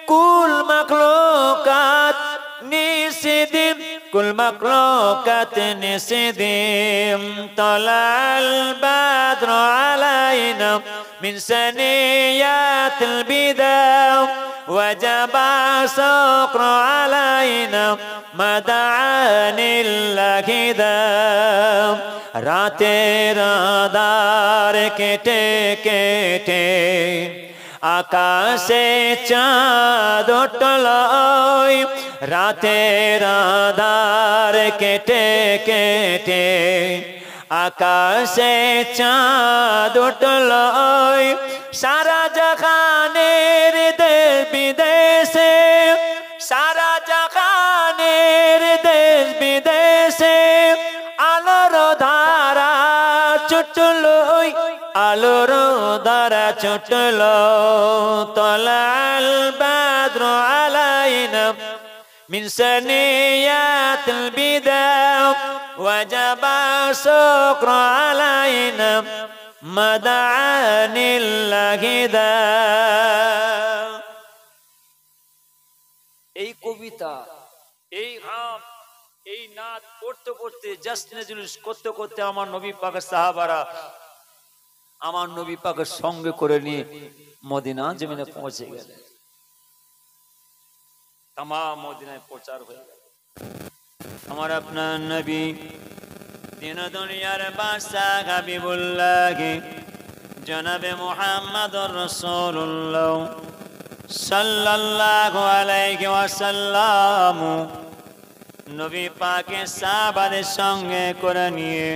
কুল মাখলুকাত নিসিদিন, কুল মাখলুকাত নিসিদিন। তালাল বাদরু আলাইনা মিন সানিয়াতিল বিদা, ওয়াজাবা শুকরু আলাইনা মাদানিল্লাহিদা। রাতের আঁধার কেটে কেটে আকাশে চাঁদ উঠল, রাতের আঁধার কেটে কেটে আকাশে চাঁদ উঠল। সারা জাহানের দেশ বিদেশে, সারা জাহানের দেশ বিদেশে আলোর ধারা ছুটল, আলোর ধারা ছুটল। তালাল বাদরু আলাইনা মিন সানিয়াতিল বিদা, ওয়াজাবা শুকরু আলাইনা মাদানিল্লাহিদা। এই কবিতা, এই গান, এই নাচ করতে করতে, জশ্নে জুলুস করতে করতে আমার নবী পাকের সাহাবারা আমার নবী পাকের সঙ্গে করে নিয়ে মদিনা জমিনে পৌঁছে গেলেন। तमाम মদিনায় প্রচার হয়ে গেল। আমার আপনার নবী দিন দুনিয়ার বাদশাহ হাবিবুল্লাহ জনাবে মুহাম্মদুর রাসূলুল্লাহ সাল্লাল্লাহু আলাইহি ওয়াসাল্লাম নবী পাকের সাহাবাদের সঙ্গে করে নিয়ে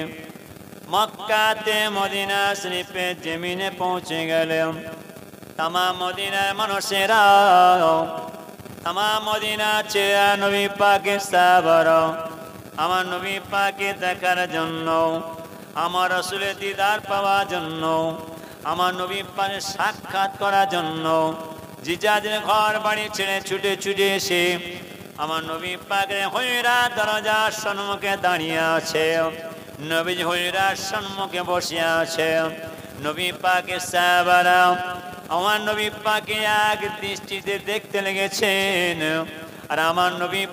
মক্কাতে মদিনা শরীফে জমিনে পৌঁছে গেলেন। तमाम মদিনার মানুষেরা, तमाम মদিনা ছেড়ে নবী পাকের সাহাবারা আমার নবী পাকে দেখার জন্য, আমার রাসূলের দিদার পাওয়ার জন্য, আমার নবী পাকের সাক্ষাৎ করার জন্য যে যাদের ঘর বাড়ি ছেড়ে ছুটে ছুটে এসে আমার নবী পাকের হুজরা দরজার সম্মুখে দাঁড়িয়ে আছে। নবী হুজরার সম্মুখে বসে আছে। নবী পাকের সাহাবারা আমার নবী পাকে এক দৃষ্টিতে দেখতে লেগেছেন, আর আমার নবী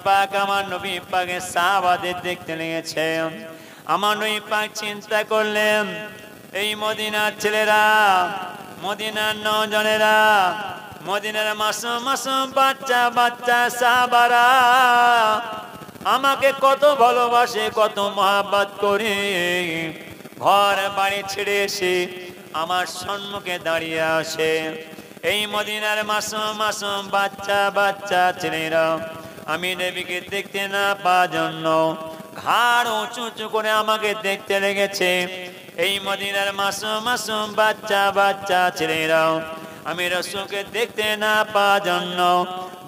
পাকের সাহাবাদের দেখতে লেগেছেন। আমার নবী পাক চিন্তা করলেন, এই মদিনার ছেলেরা, মদিনার নওজনেরা, মদিনার মাসুম মাসুম বাচ্চা বাচ্চা সাহাবারা আমাকে কত ভালোবাসে, কত মহব্বত করে ঘর বাড়ি ছেড়ে এসে আমার সম্মুখে দাঁড়িয়ে আসে। এই মদিনার মাসুম মাসুম বাচ্চা বাচ্চা ছেলেরা আমি নবীকে দেখতে না পাওয়ার জন্য ঘাড় উঁচু উঁচু করে আমাকে দেখতে লেগেছে। এই মদিনার মাসুম মাসুম বাচ্চা বাচ্চা ছেলেরা আমি রাসূলকে দেখতে না পাওয়ার জন্য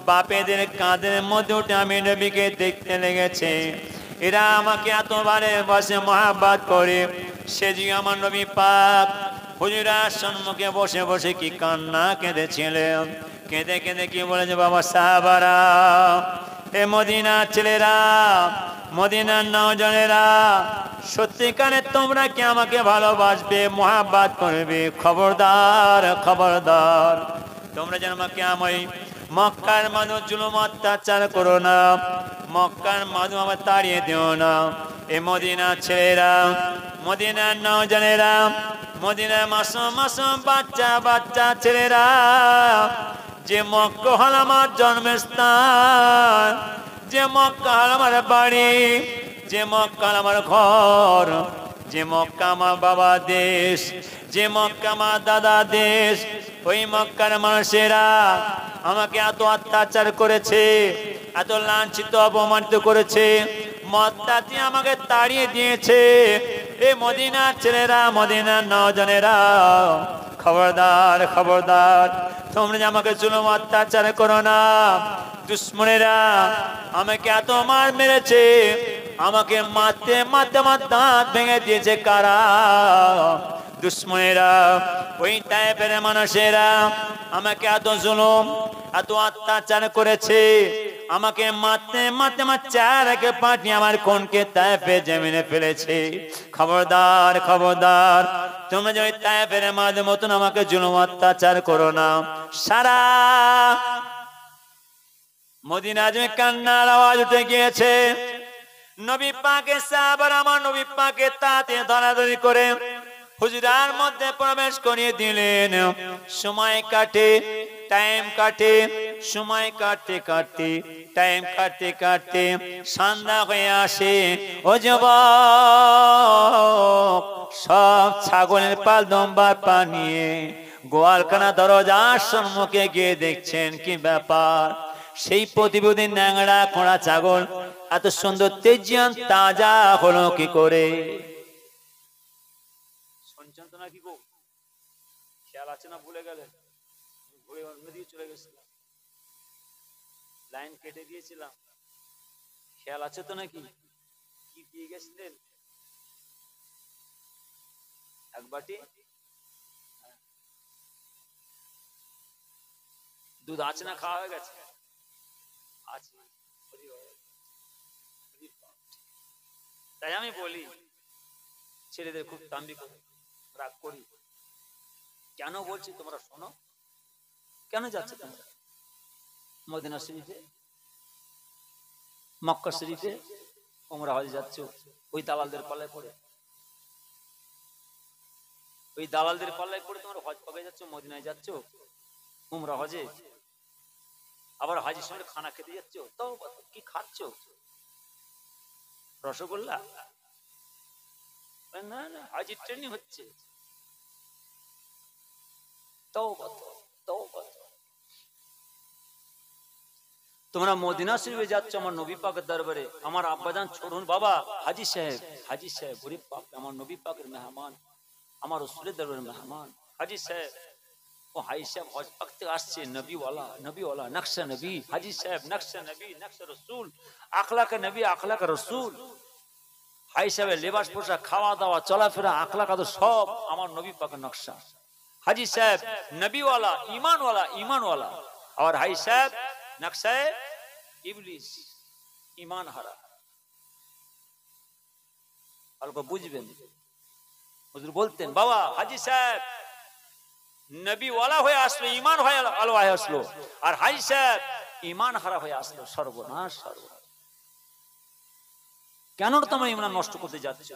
বাপেদের কাঁধের মধ্যে উঠে আমি নবীকে দেখতে লেগেছে। এরা আমাকে এতবারে বসে মহব্বত করে, সে যে আমার নবী পাক হুজুরার সম্মুখে বসে বসে কি কান্না কেঁদেছিলেন। কেঁদে কেঁদে কি বলেছে, বাবা সাহাবারা, এ মদিনার ছেলেরা, মদিনার নওজনেরা, সত্যিকারে তোমরা কি আমাকে ভালোবাসবে, মহব্বত করবে? খবরদার খবরদার, তোমরা যেন আমাকে আমি মক্কার মানুষ জুলুম অত্যাচার করো না, মক্কার মানুষ আমার তাড়িয়ে দিও না। এ মদিনার ছেলেরা, মদিনার নওজনেরা, মদিনার মাসুম মাসুম বাচ্চা বাচ্চা ছেলেরা, যে মক্কা হল আমার জন্মস্থান, যে মক্কা হল আমার বাড়ি, যে মক্কা হল আমার ঘর, যে মক্কা আমার বাবা দেশ, যে মক্কা আমার দাদা দেশ, ওই মক্কার মানুষেরা আমাকে এত অত্যাচার করেছে, এত লাঞ্ছিত অপমানিত করেছে, মক্কা দিয়ে আমাকে তাড়িয়ে দিয়েছে। এই মদিনার ছেলেরা, মদিনার নওজনেরা, খবরদার খবরদার, তোমরা যে আমাকে জুলুম অত্যাচার করো না। দুশ্মনেরা আমাকে এত মার মেরেছে, আমাকে মারতে মারতে আমার দাঁত ভেঙে দিয়েছে কারা? দুশ্মনেরা, ওই টাইপের মানুষেরা আমাকে এত জুলুম এত অত্যাচার করেছে, আমাকে মারতে মারতে আমার চারকে পাঠিয়ে আমার কোনকে তাইফে জমিনে ফেলেছে। খবরদার খবরদার, তোমরা যে ওই তাইফের মাঝে মতন আমাকে জুলুম অত্যাচার করো না। সারা মদিনা যে কান্নার আওয়াজ উঠে গিয়েছে। নবী পাকের সাহাবারা আমার নবী পাকে তাতে ধরাধরি করে হুজরার মধ্যে প্রবেশ করিয়ে দিলেন। সময় কাটে, টাইম কাটে, সময় কাটতে কাটতে টাইম কাটতে কাটতে সন্ধ্যা হয়ে আসে। ও যুবক, সব ছাগলের পাল দম্বার পা নিয়ে গোয়ালখানা দরজার সম্মুখে গিয়ে দেখছেন কি ব্যাপার। সেই প্রতিবেদী ন্যাংড়া খোঁড়া ছাগল এত সুন্দর তেজিয়ান তাজা হলো কি করে? শুনছেন তো নাকি গো? খেয়াল আছে না? ভুলে গেলেন? ঘুরে অন্যদিকে চলে গেছিলাম, লাইন কেটে দিয়েছিলাম। খেয়াল আছে তো নাকি? কি দিয়ে গেছিলেন? এক বাটি দুধ আছে না? খাওয়া হয়ে গেছে? আছে। তাই আমি বলি ছেলেদের খুব তাম্বি করি, রাগ করি। কেন বলছি তোমরা শোনো। কেন যাচ্ছে তোমরা মদিনা শরীফে, মক্কা শরীফে তোমরা হজ যাচ্ছ? ওই দালালদের পাল্লায় পড়ে, ওই দালালদের পাল্লায় পড়ে তোমরা হজ পাকে যাচ্ছ, মদিনায় যাচ্ছ উমরা হজে। আবার হাজির সঙ্গে খানা খেতে যাচ্ছ। তো কি খাচ্ছ? রসগোল্লা? না না, হাজির ট্রেনিং হচ্ছে। তোমরা মদিনা শরীফে যাচ্ছ আমার নবী পাকের দরবারে। আমার আব্বাজান ছোড়ুন বাবা হাজি সাহেব, হাজি সাহেব গরিব পাক আমার নবী পাকের মেহমান, আমার রাসূলের দরবারের মেহমান হাজি সাহেব। ও হাজি সাহেব হজ পাক থেকে আসছে, নবীওয়ালা নবীওয়ালা, নকশা নবী হাজি সাহেব, নকশা নবী নকশা রাসূল, আখলাকে নবী আখলাকে রাসূল। হাজি সাহেবের লেবাস পোশাক, খাওয়া দাওয়া, চলাফেরা, আখলাক আদব সব আমার নবী পাকের নকশা। হাজি সাহেব নবীওয়ালা, ঈমানওয়ালা ঈমানওয়ালা। আর হাজি সাহেব নকশায়ে ইবলিস, ঈমান হারা। অল্প বুঝবেন। হুজুর বলতেন বাবা হাজি সাহেব নবীওয়ালা হয়ে আসলো, ঈমান হয়ে আলো হয়ে আসলো, আর হাজি সাহেব ঈমান হারা হয়ে আসলো। সর্বনাশ সর্বনাশ। কেন তোমরা ঈমান নষ্ট করতে যাচ্ছ?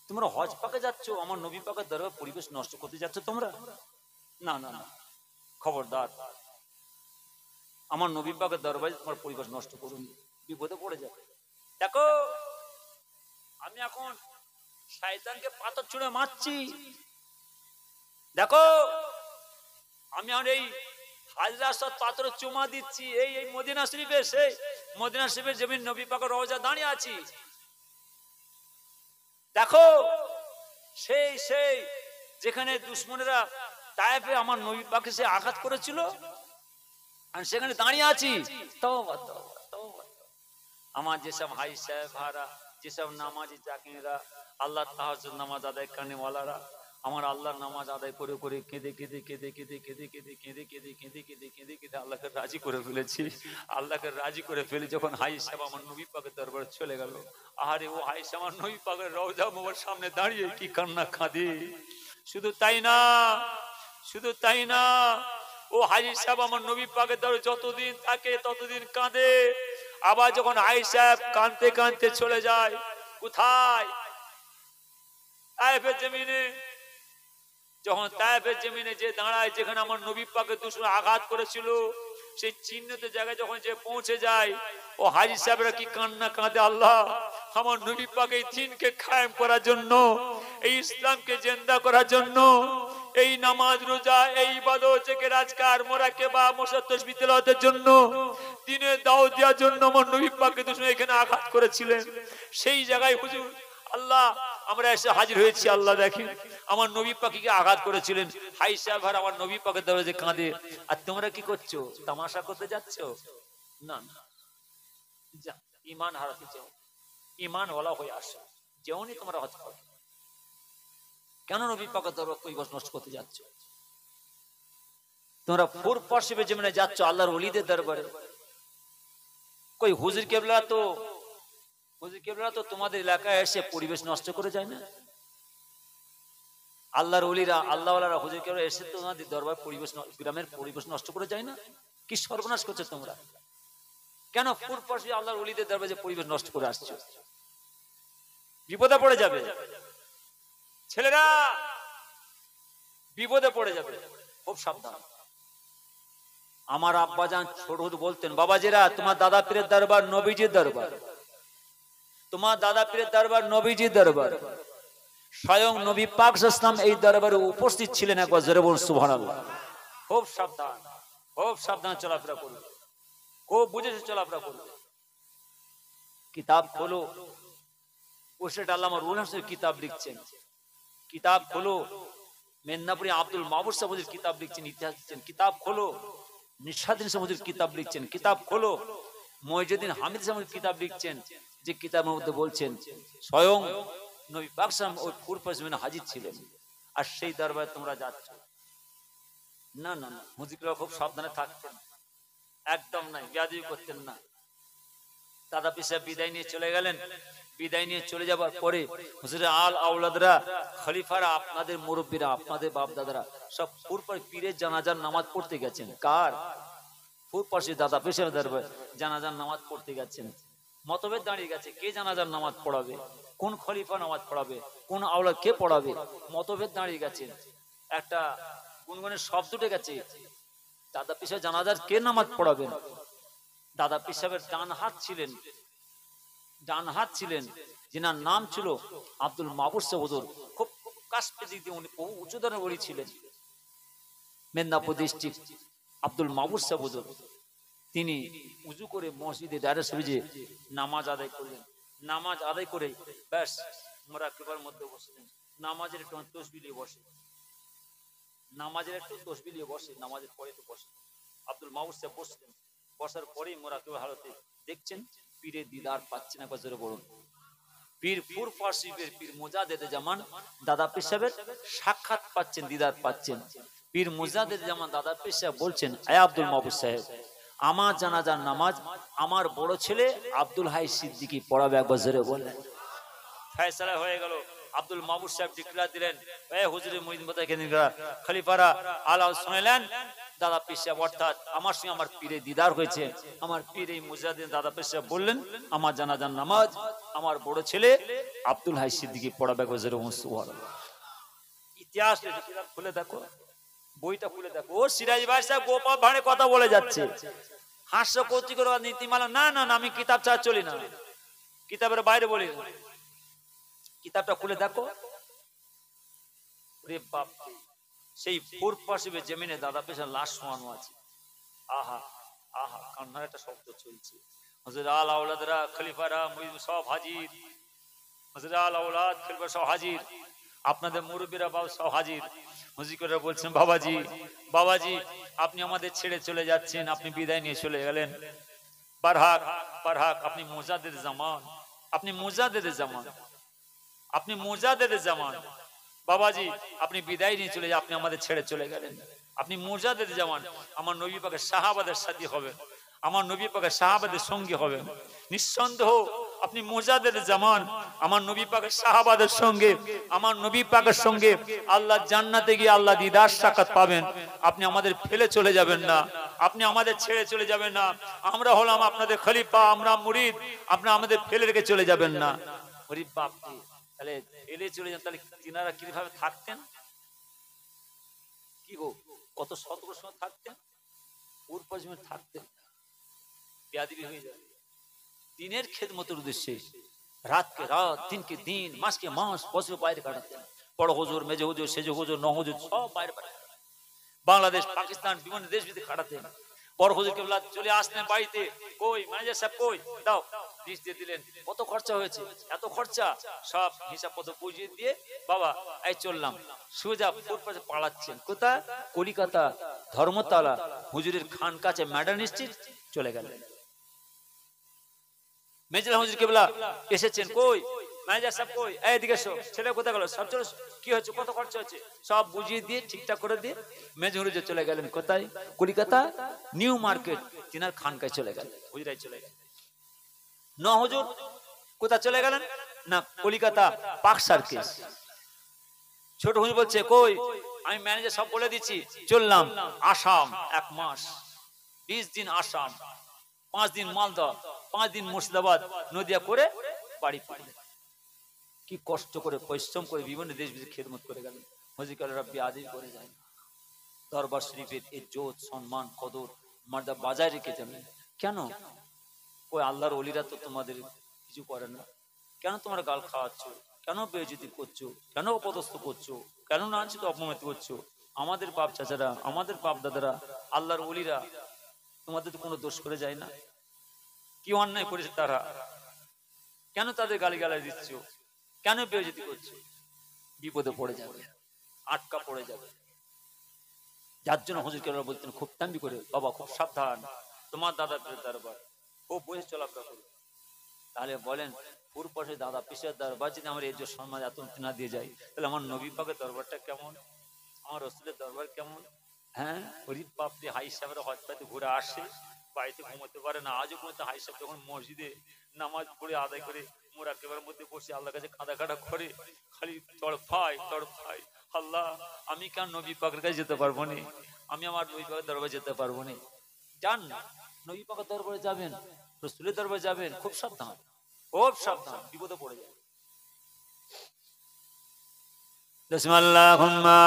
তোমরা হজ পাকে যাচ্ছ, আমার নবী পাকের দরবার পরিবেশ নষ্ট করতে যাচ্ছ তোমরা? না না না, খবরদার। আমার নবী পাকের দরবারে তোমার পরিবেশ নষ্ট করুন, বিপদে পড়ে যাবে। দেখো আমি এখন শয়তানকে পাথর ছুঁড়ে মারছি। দেখো আমি এখন এই হাজরা সব পাথরে চুমা দিচ্ছি। এই এই মদিনা শরীফে, সেই মদিনা শরীফের জমিন নবী পাকের রওজা দাঁড়িয়ে আছি। দেখো সেই সেই যেখানে দুশ্মনেরা তায়েফে আমার নবী পাককে সে আঘাত করেছিল, আমি সেখানে দাঁড়িয়ে আছি। তওবা তওবা তওবা। আমার যেসব হাই সাহেব ভাড়া, যেসব নামাজি জাকিরা, আল্লাহ তাহাজ্জুদ নামাজ আদায় কারনেওয়ালারা, আমার আল্লাহর নামাজ আদায় করে করে কেঁদে কেঁদে কেঁদে কেঁদে কেঁদে কেঁদে কেঁদে কেঁদে কেঁদে কেঁদে কেঁদে কেঁদে আল্লাহকে রাজি করে ফেলেছি। আল্লাহকে রাজি করে ফেলে যখন হাই সাহেব আমার নবী পাকের দরবারে চলে গেল, আরে ও হাই সাহেব আমার নবী পাকের রওজা মোবারক সামনে দাঁড়িয়ে কি কান্না কাঁদে। শুধু তাই না, শুধু তাই না, ও হাজি সাহেব আমার নবী পাকের দরবারে যতদিন থাকে ততদিন কাঁদে। আবার যখন হাই সাহেব কাঁদতে কাঁদতে চলে যায় কোথায়? তায়েফের জমিনে। যখন তায়েফের জমিনে যে দাঁড়ায়, যেখানে আমার নবী পাকের দুশমন আঘাত করেছিল, সেই চিহ্নিত জায়গায় যখন যে পৌঁছে যায়, ও হাজি সাহেবরা কি কান্না কাঁদে। আল্লাহ আমার নবী পাক এই দ্বীনকে কায়েম করার জন্য, এই ইসলামকে জিন্দা করার জন্য, এই নামাজ রোজা এই ইবাদত জিকির আজকার মুরাকাবা মুসাত তাসবিহ তেলাওয়াতের জন্য, দ্বীনের দাওয়াত দেওয়ার জন্য আমার নবী পাককে দুশমন এখানে আঘাত করেছিলেন। সেই জায়গায় হুজুর আল্লাহ আমরা এসে হাজির হয়েছি, আল্লাহ দেখেন আমার নবী পাখিকে আঘাত করেছিলেন, হাই সাহেব আর আমার নবী পাকের দরজে কাঁদে, আর তোমরা কি করছো, তামাশা করতে যাচ্ছ? না না, ইমান হারাতে চাও, ইমান ওয়ালা হয়ে আসো, যেমনই তোমরা হজ করো। কেন নবী পাকের দরবার পরিবেশ নষ্ট করতে যাচ্ছ? তোমরা ফোর পশিবে যেমনে যাচ্ছ আল্লাহর ওলিদের দরবারে। কই হুজুর কেবলা তো তোমাদের এলাকায় এসে পরিবেশ নষ্ট করে যায় না? আল্লাহর ওলিরা, আল্লাহওয়ালারা, হুজুর কেবলা এসে তোমাদের দরবার পরিবেশ, গ্রামের পরিবেশ নষ্ট করে যায় না? কি সর্বনাশ করছো তোমরা? কেন ফোর পশিবে আল্লাহর ওলিদের দরবারে পরিবেশ নষ্ট করে আসছো? বিপদে পড়ে যাবে ছেলেরা, বিপদে পড়ে যাবে, খুব সাবধান। আমার আব্বাজান ছোট বলতেন, বাবাজিরা তোমার দাদা পীরের দরবার নবীজির দরবার, তোমার দাদা পীরের দরবার নবীজির দরবার, স্বয়ং নবী পাক সাল্লাল্লাহু আলাইহি ওয়াসাল্লাম এই দরবারে উপস্থিত ছিলেন। একবার জোরে বলুন সুবহানাল্লাহ। খুব সাবধান, খুব সাবধান চলাফেরা করুন, খুব বুঝে চলাফেরা করুন। কিতাব খোলো, ওসেট আল্লামা রুহুল হাসানের কিতাব লিখছেন, কিতাব খোলো। মেদিনীপুরে আব্দুল মাহবুব সাহেবের কিতাব লিখছেন, ইতিহাস লিখছেন, কিতাব খোলো। নিশাউদ্দিন সাহেবের কিতাব লিখছেন, কিতাব খোলো। মইজুদ্দিন হামিদ সাহেবের কিতাব লিখছেন, যে কিতাবের মধ্যে বলছেন স্বয়ং নবী পাক সাল্লাল্লাহু আলাইহি ওয়াসাল্লাম ওই ফুর পশমিনে হাজির ছিলেন, আর সেই দরবারে তোমরা যাচ্ছ। না না না, হুজুররা খুব সাবধানে থাকতেন, একদম নাই, বেয়াদবি করতেন না। দাদা পীর সাহেব বিদায় নিয়ে চলে গেলেন। বিদায় নিয়ে চলে যাবার পরে হুজুরের আল আওলাদরা, খলিফারা, আপনাদের মুরব্বীরা, আপনাদের বাপ দাদারা সব ফুরপার পীরের জানাজার নামাজ পড়তে গেছেন। কার? ফুরপাশে দাদা পীর সাহেবের দরবারে জানাজার নামাজ পড়তে গেছেন। মতভেদ দাঁড়িয়ে গেছে, কে জানাজার নামাজ পড়াবে, কোন খলিফা নামাজ পড়াবে, কোন আওলাদ কে পড়াবে, মতভেদ দাঁড়িয়ে গেছে। একটা গুনগুনের শব্দ উঠে গেছে, দাদা পীর সাহেব জানাজার কে নামাজ পড়াবেন? দাদা পীর সাহেবের ডান হাত ছিলেন যিনার নাম ছিল আব্দুল মাহবুব সাহেব হুজুর। খুব কাশপে দিক দিয়ে উনি বহু উঁচু ধরনের ওলি ছিলেন। মেদিনীপুর ডিস্ট্রিক্ট আব্দুল মাহবুব সাহেব হুজুর, তিনি উজু করে মসজিদে ডাইরেক্ট সুবিজে নামাজ আদায় করলেন। নামাজ আদায় করে ব্যাস মোরাক্কাবার মধ্যে বসলেন। নামাজের একটু তসবিহ নিয়ে বসে, নামাজের একটু তসবিহ নিয়ে বসে, নামাজের পরে তো বসে। আব্দুল মাহবুব সাহেব বসলেন, বসার পরেই মোরাক্কাবার হালতে দেখছেন পীরের দিদার পাচ্ছেন। একবার জোরে বলুন, পীর ফুর ফারসিবের পীর মুজাদ্দেদ জামান দাদা পীর সাহেবের সাক্ষাৎ পাচ্ছেন, দিদার পাচ্ছেন। পীর মুজাদ্দেদ জামান দাদা পীর সাহেব বলছেন, আয় আব্দুল মাহবুব সাহেব, আমার জানাজার নামাজ আমার বড় ছেলে আব্দুল হাই সিদ্দিকী পড়াবে। একবার জোরে বললেন। ফয়সালা হয়ে গেল। আব্দুল মাহবুব সাহেব ডিক্লার দিলেন, এ হুজুরে মুইন বতাকে খলিফারা আলাউ শুনলেন, দাদা পীর সাহেব অর্থাৎ আমার সঙ্গে আমার পীরের দিদার হয়েছে। আমার পীর এই মুজাদ্দিদ দাদা পীর সাহেব বললেন, আমার জানাজার নামাজ আমার বড় ছেলে আব্দুল হাই সিদ্দিকী পড়াবে। সুবহানাল্লাহ। ইতিহাস খুলে দেখো, বইটা খুলে দেখো। ও সিরাজ ভাই সাহেব গোপা ভাড়ে কথা বলে যাচ্ছে, হাস্য করছি করে নীতিমালা। না না না, আমি কিতাব ছাড়া চলি না, কিতাবের বাইরে বলি না। কিতাবটা খুলে দেখো। রে বাপ, সেই ফুর পশিবে জমিনে দাদা পেশার লাশ শোয়ানো আছে। আহা আহা, কান্নার একটা শব্দ চলছে। হুজুর আল আওলাদরা, খলিফারা, মুরিদ সব হাজির। হুজুর আল আওলাদ, খলিফা সব হাজির। আপনাদের মুরব্বীরা বাবা সব হাজির। হুজুররা বলছেন, বাবাজি বাবাজি আপনি আমাদের ছেড়ে চলে যাচ্ছেন, আপনি বিদায় নিয়ে চলে গেলেন। বারহাক বারহাক, আপনি মুজাদ্দিদ জামান, আপনি মুজাদ্দিদ জামান, আপনি মুজাদ্দিদ জামান। বাবাজি আপনি বিদায় নিয়ে চলে, আপনি আমাদের ছেড়ে চলে গেলেন। আপনি মুজাদ্দিদ জামান, আমার নবী পাকের সাহাবাদের সাথী হবেন, আমার নবী পাকের সাহাবাদের সঙ্গী হবেন। নিঃসন্দেহ আপনি মুজাদ্দিদ জামান, আমার নবী পাকের সাহাবাদের সঙ্গে, আমার নবী পাকের সঙ্গে আল্লাহ জান্নাতে গিয়ে আল্লাহ দিদার সাক্ষাৎ পাবেন। আপনি আমাদের ফেলে চলে যাবেন না, আপনি আমাদের ছেড়ে চলে যাবেন না। আমরা হলাম আপনাদের খলিফা, আমরা মুরিদ, আপনি আমাদের ফেলে রেখে চলে যাবেন না। ওরে বাপ, তাহলে ফেলে চলে যান, তাহলে তিনারা কিভাবে থাকতেন? কি গো, কত সতর্ক সময় থাকতেন, ওর পশ্চিমে থাকতেন, বেয়াদবি হয়ে যাবে। দিনের খেদমতের উদ্দেশ্যে রাতকে রাত, দিনকে দিন, মাসকে মাস, বছর বাইরে কাটাতেন। বড় হুজুর, মেজো হুজুর, সেজো হুজুর, ন হুজুর সব বাইরে পাঠাতেন। বাংলাদেশ, পাকিস্তান, বিভিন্ন দেশ ভিত্তিক কাটাতেন। বড় হুজুর কেবলা চলে আসতেন বাড়িতে, কই ম্যানেজার সাহেব, কই দাও লিস্ট দিয়ে দিলেন, কত খরচা হয়েছে, এত খরচা, সব হিসাব পত্র বুঝিয়ে দিয়ে বাবা এই চললাম। সোজা ফুটপাতে পালাচ্ছেন, কোথায়? কলিকাতা ধর্মতলা হুজুরের খান কাছে ম্যাডার্ন স্ট্রিট চলে গেলেন। মেজর হুজুর কেবলা এসেছেন, কই ম্যানেজার সাহেব কই, এইদিকে এসো, ছেলে কোথায় গেল, সব চলো, কি হচ্ছে, কত খরচা হচ্ছে, সব বুঝিয়ে দিয়ে ঠিকঠাক করে দিয়ে মেজর হুজুর চলে গেলেন কোথায়? কলিকাতা নিউ মার্কেট তিনার খানকায় চলে গেলেন, হুজুরাই চলে গেলেন। ন হুজুর কোথায় চলে গেলেন? না কলিকাতা পার্ক সার্কিস। ছোট হুজুর বলছে, কই, আমি ম্যানেজার সব বলে দিচ্ছি, চললাম আসাম 1 মাস, 20 দিন আসাম, 5 দিন মালদা, 5 দিন মুর্শিদাবাদ, নদিয়া করে বাড়ি ফিরলেন। কি কষ্ট করে পরিশ্রম করে বিভিন্ন দেশ বিদেশে খেদমত করে গেলেন। হুজুর রাব্বি আদিল করে যায় না। দরবার শরীফের ইজ্জত সম্মান কদর মর্যাদা বাজায় রেখে যাবেন কেন? ওই আল্লাহর ওলিরা তো তোমাদের কিছু করে না, কেন তোমরা গাল খাওয়াচ্ছ, কেন বেইজ্জতি করছো, কেন অপদস্থ করছো, কেন লাঞ্ছিত অপমানিত করছো? আমাদের বাপ চাচারা, আমাদের বাপ দাদারা, আল্লাহর ওলিরা তোমাদের তো কোনো দোষ করে যায় না, কি অন্যায় করেছে তারা, কেন তাদের গালিগালাজ দিচ্ছ, কেন বেইজ্জতি করছো? বিপদে পড়ে যাবে, আটকা পড়ে যাবে। যার জন্য হুজুর কেবলা বলতেন খুব তাম্বি করে, বাবা খুব সাবধান, তোমার দাদার দরবার খুব বুঝে চলাফেরা করো। তাহলে বলেন পূর্বপাশে দাদা পিসের দরবার যদি আমার এই যে সম্মান এত না দিয়ে যায়, তাহলে আমার নবী পাকের দরবারটা কেমন, আমার রসুলের দরবার কেমন? হ্যাঁ, গরিব বাপরে হাই সাহেবের হজ পাইতে ঘুরে আসে, বাড়িতে ঘুমোতে পারে না, আজও পর্যন্ত হাই সাহেব যখন মসজিদে নামাজ পড়ে আদায় করে মোরাক্কেবের মধ্যে বসে আল্লাহর কাছে কাঁদা কাটা করে, খালি তড়ফায় তড়ফায়, আল্লাহ আমি কেন নবী পাকের কাছে যেতে পারবো না, আমি আমার নবী পাকের দরবারে যেতে পারবো না। যান না, নবী পাকের দরবারে যাবেন, রসুলের দরবারে যাবেন, খুব সাবধান, খুব সাবধান, বিপদে পড়ে যাবে। বিসমিল্লাহুম্মা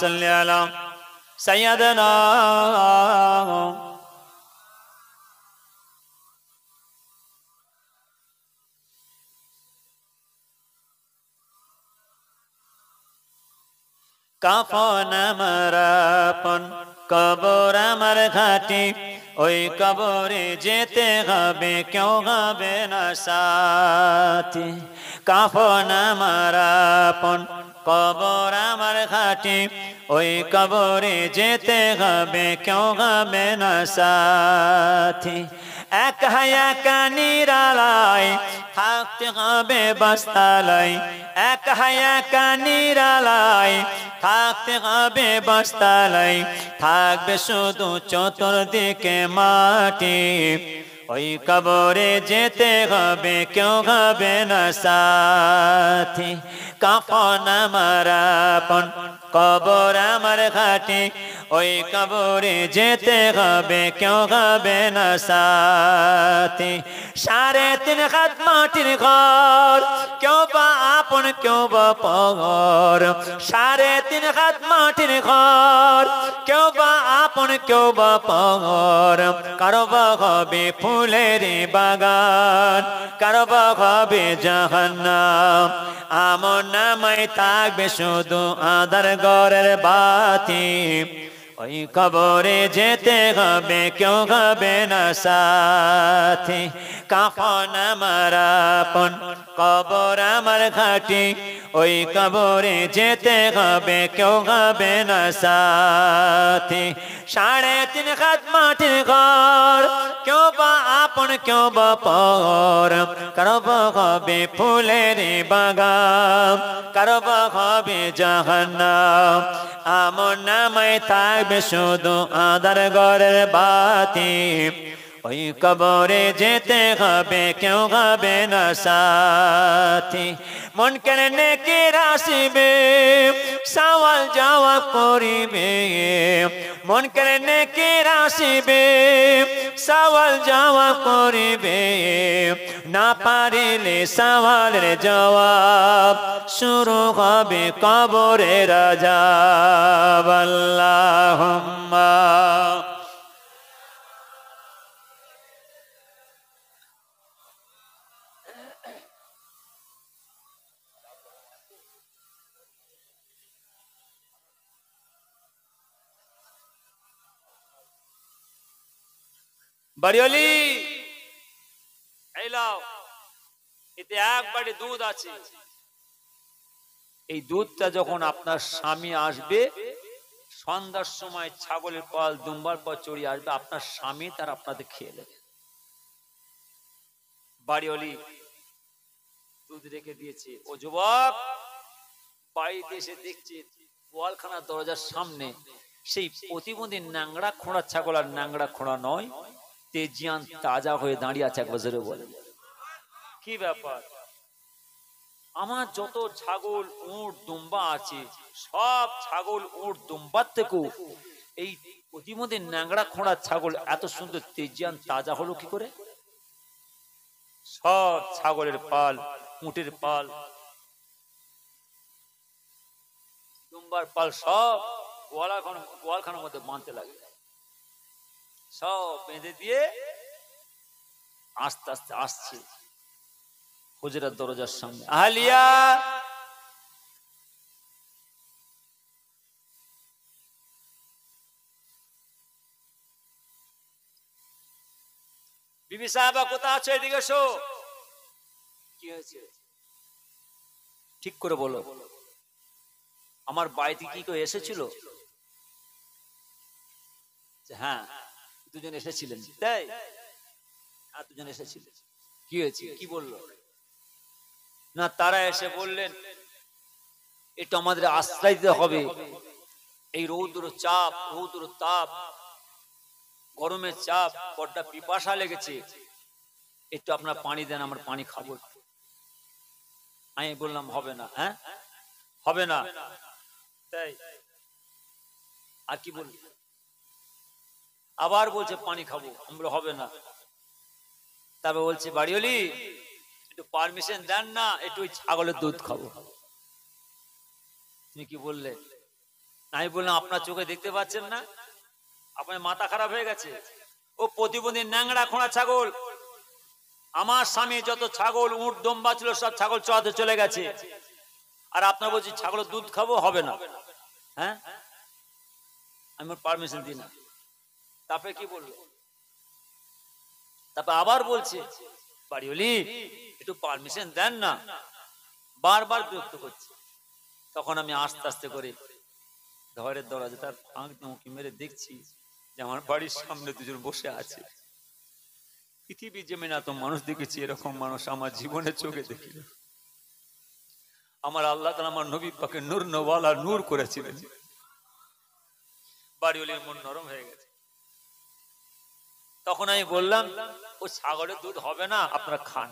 সাল্লি আলা সাইয়্যিদিনা কাফন আমার আপন, কবর আমার ঘাটি, ওই কবরে যেতে হবে, কেউ হবে না সাথী। কাফন আমার আপন, কবর আমার ঘাটি, ওই কবরে যেতে হবে, কেউ হবে না সাথী। এক হায়াকা নিরালায় থাকতে হবে বস্তালায়, এক হায়াকা নিরালায় থাকতে হবে বস্তালায়, থাকবে শুধু চতুর্দিকে মাটি, ওই কবরে যেতে হবে, কেউ হবে না সাথী। কাফন আমার আপন, কবর আমার ঘাটি, ওই কবরে যেতে হবে, কেউ হবে না সাথী। 3.5 হাত মাটির ঘর, কেউ বা আপন কেউ বা পর, 3.5 হাত মাটির ঘর, কেউ বা আপন কেউ বা পর, কারো বা হবে ফুলের বাগান, কারো বা হবে জাহান্নাম, আমন নামায় থাকবে শুধু আধার ঘরের বাতি, ওই কবরে যেতে হবে, কেউ হবে না সাথী। কাফন আমার আপন, কবর আমার ঘাটি, ওই কবরে যেতে হবে, কেউ হবে না সাথী। 3.5 হাত মাটির ঘর, কেউ বা আপন কেউ বা পর, কারো বা হবে ফুলের বাগান, কারো বা হবে জাহান্নাম, আমন নামায় থাকবে শুধু আধার ঘরের বাতি, ওই কবরে যেতে হবে, কেউ হবে না সাথী। মন কেনে নেকির আসিবে, সওয়াল জবাব করিবে, মন কেনে নেকির আসিবে, সওয়াল জবাব করিবে, না পারিলে সওয়ালের জবাব শুরু হবে কবরের আযাব। আল্লাহুম্মা বাড়িওয়ালি, এই লাও, এতে এক বাটি দুধ আছে। এই দুধটা যখন আপনার স্বামী আসবে, সন্ধ্যার সময় ছাগলের পাল দুম্বার পর চড়িয়ে আসবে, আপনার স্বামী তার আপনাদের খেয়ে নেবে। বাড়িওয়ালি দুধ রেখে দিয়েছে। ও যুবক বাড়িতে এসে দেখছে গোয়ালখানার দরজার সামনে সেই প্রতিবন্ধী ন্যাংরা খোঁড়া ছাগল, আর ন্যাংরা খোঁড়া নয়, তেজিয়ান তাজা হয়ে দাঁড়িয়ে আছে। এক বছরে বলে কি ব্যাপার? আমার যত ছাগল উট দুম্বা আছে, সব ছাগল উট দুম্বার থেকেও এই প্রতিবন্ধী ন্যাংরা খোঁড়া ছাগল এত সুন্দর তেজিয়ান তাজা হলো কি করে? সব ছাগলের পাল, উটের পাল, দুম্বার পাল সব গোয়ালখানার মধ্যে বাঁধতে লাগে। সব বেঁধে দিয়ে আস্তে আস্তে আসছে হুজরার দরজার সামনে। আহলিয়া, বিবি সাহেবা কোথায় আছো? এদিকে এসো। কি হয়েছে ঠিক করে বলো। আমার বাড়িতে কি কেউ এসেছিল? হ্যাঁ, দুজন এসেছিলেন। তাই? হ্যাঁ, দুজন এসেছিলেন। কি হয়েছে? কি বললো? না, তারা এসে বললেন একটু আমাদের আশ্রয় দিতে হবে, এই রৌদ্র চাপ, রৌদ্র তাপ, গরমের চাপ, বড্ড পিপাসা লেগেছে, একটু আপনার পানি দেন, আমার পানি খাবো। আমি বললাম হবে না। হ্যাঁ, হবে না। তাই? আর কি বলবো? আবার বলছে পানি খাবো। আমরা হবে না। তবে বলছে বাড়িওয়ালি একটু পারমিশন দেন না, একটু ওই ছাগলের দুধ খাবো। তুমি কি বললে? আমি বললাম আপনার চোখে দেখতে পাচ্ছেন না? আপনার মাথা খারাপ হয়ে গেছে? ও প্রতিবন্ধী ন্যাংরা খোঁড়া ছাগল, আমার স্বামী যত ছাগল উট দম্বা ছিল সব ছাগল চড়াতে চলে গেছে, আর আপনার বলছি ছাগলের দুধ খাবো, হবে না। হ্যাঁ, আমি পারমিশন দিই না। তারপরে কি বললো? তারপর আবার বলছে বাড়িওয়ালি একটু পারমিশন দেন না, বারবার বিরক্ত করছে। তখন আমি আস্তে আস্তে করে ঘরের দরজা তার ফাঁক দিয়ে উঁকি মেরে দেখছি যে আমার বাড়ির সামনে দুজন বসে আছে। পৃথিবী জমে না তো মানুষ দেখেছি, এরকম মানুষ আমার জীবনে চোখে দেখি। আমার আল্লাহ তাআলা আমার নবী পাকে নূর নওয়ালা নূর করেছিলেন। বাড়িওয়ালির মন নরম হয়ে গেছে। তখন আমি বললাম ও ছাগলের দুধ হবে না, আপনারা খান।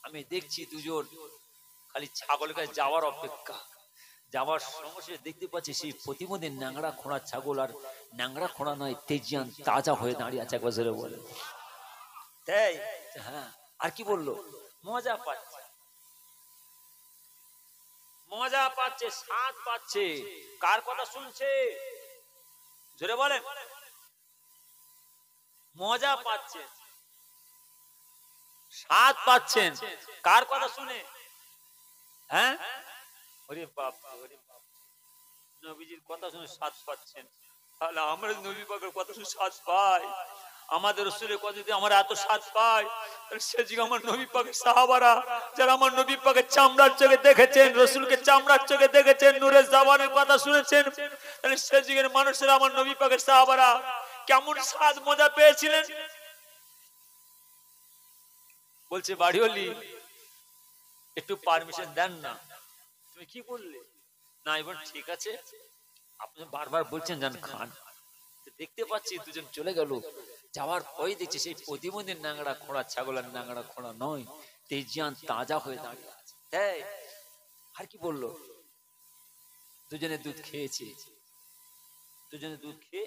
আমি দেখছি দুজন খালি ছাগলের কাছে যাওয়ার অপেক্ষা। যাওয়ার সময় দেখতে পাচ্ছি সেই প্রতিবন্ধী ন্যাংরা খোঁড়া ছাগল, আর ন্যাংরা খোঁড়া নয়, তেজিয়ান তাজা হয়ে দাঁড়িয়ে আছে। একবার জোরে বলে তাই? হ্যাঁ। আর কি বললো? মজা পাচ্ছে, মজা পাচ্ছে, স্বাদ পাচ্ছে। কার কথা শুনছে? জোরে বলেন। মজা পাচ্ছেন, স্বাদ পাচ্ছেন, কার কথা শুনে? হ্যাঁ, ওরে বাপ, ওরে বাপ, নবীজির কথা শুনে স্বাদ পাচ্ছেন। তাহলে আমরা নবী পাকের কথা শুনে স্বাদ পাই, আমাদের রাসূলের কথা যদি আমরা এত স্বাদ পাই, তাহলে সে যুগে আমার নবী পাকের সাহাবারা যারা আমার নবী পাকের চামড়ার চোখে দেখেছেন, রাসূলকে চামড়ার চোখে দেখেছেন, নূরের জবানের কথা শুনেছেন, তাহলে সে যুগের মানুষেরা আমার নবী পাকের সাহাবারা কেমন স্বাদ মজা পেয়েছিলেন। বলছে বাড়িওয়ালি একটু পারমিশন দেন না। তুমি কি বললে? না, এবার ঠিক আছে, আপনি বারবার বলছেন যান খান। দেখতে পাচ্ছি দুজন চলে গেল। যাওয়ার পরে দেখছি সেই প্রতিবন্ধী ন্যাংরা খোঁড়া ছাগল আর ন্যাংরা খোঁড়া নয়, তেজিয়ান তাজা হয়ে দাঁড়িয়ে আছে। তাই? আর কি বললো? দুজনে দুধ খেয়েছে। দুজনে দুধ খেয়ে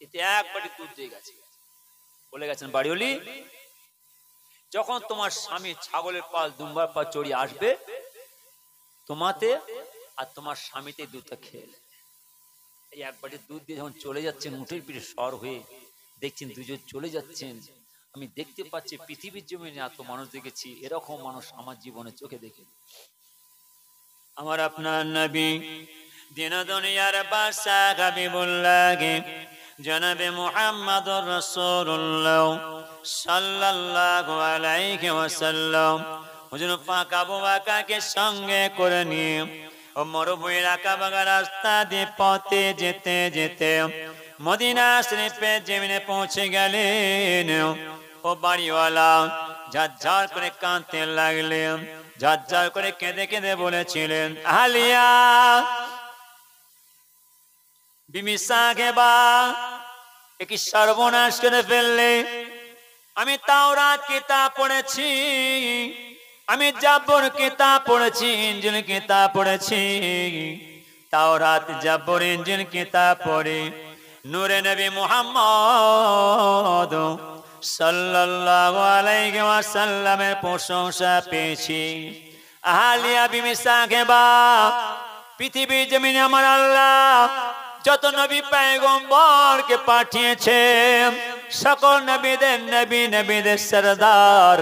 এতে এক বাটি দুধ দিয়ে গেছে। বলে গেছেন বাড়িওয়ালি যখন তোমার স্বামী ছাগলের পাল দুম্বার পাল চড়িয়ে আসবে, তোমাতে আর তোমার স্বামীতে দুধটা খেয়ে নেবে। এই এক বাটি দুধ দিয়ে যখন চলে যাচ্ছেন উঠের পিঠে সর হয়ে, দেখছেন দুজন চলে যাচ্ছেন। আমি দেখতে পাচ্ছি পৃথিবীর জমিনে এত মানুষ দেখেছি, এরকম মানুষ আমার জীবনে চোখে দেখে। আমার আপনার নবী দিন দুনিয়ার বাদশা হাবিবুল্লাহ জনাবে মুহাম্মদুর রাসূলুল্লাহ সাল্লাল্লাহু আলাইহি ওয়াসাল্লাম হুজুর পাক আবু বকরকে সঙ্গে করে নিয়ে ও মরুভূমির আঁকাবাঁকা রাস্তা দিয়ে পথে যেতে যেতে মদিনা শরীফে জমিনে পৌঁছে গেলেন। ও বাড়িওয়ালা ঝরঝর করে কাঁদতে লাগলেন, ঝরঝর করে কেঁদে কেঁদে বলেছিলেন, আহলিয়া বিবি সাহেবা কি সর্বনাশ করে ফেললে। আমি তাওরাত কিতাব পড়েছি, আমি জাবর কিতাব পড়েছি, ইনজিল কিতাব পড়েছি। তাওরাত জাবর ইনজিল কিতাব পড়ে নূরে নবী মুহাম্মদ সাল্লাল্লাহু আলাইহি ওয়াসাল্লামের প্রশংসা পেয়েছি। আহলিয়া বিবি সাহেবা, পৃথিবীর জমিনে আমার আল্লাহ যত নবী পয়গম্বরকে পাঠিয়েছে, সকল নবীদের নবী, নবীদের সরদার,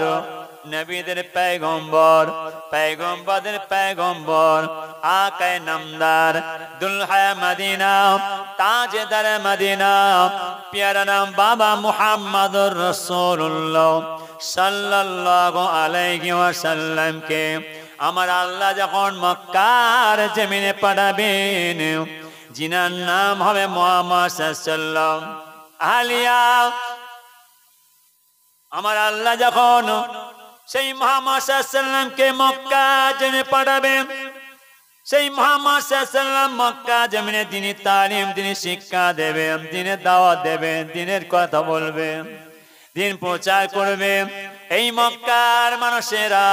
নবীদের পয়গম্বর, পয়গম্বরদের পয়গম্বর, আকায়ে নামদার, দুলহা মদিনা, তাজদার মদিনা, প্যারা নাম বাবা মুহাম্মদুর রাসূলুল্লাহ সাল্লাল্লাহু আলাইহি ওয়াসাল্লামকে আমার আল্লাহ যখন মক্কার জমিনে পাঠাবেন, जिनार नाम हमें मुहम्मद सल्लल्लाहु आलिया আমার আল্লাহ যখন সেই মুহাম্মদ সাল্লাল্লাহু কে মক্কা জমিনে পাঠাবেন, সেই মুহাম্মদ সাল্লাল্লাহু মক্কা জমিনে দ্বীনি তালিম, দ্বীনি শিক্ষা দেবেন, দ্বীনের দাওয়াত দেবেন, দ্বীনের কথা বলবেন, দ্বীন প্রচার করবেন। এই মক্কার মানুষেরা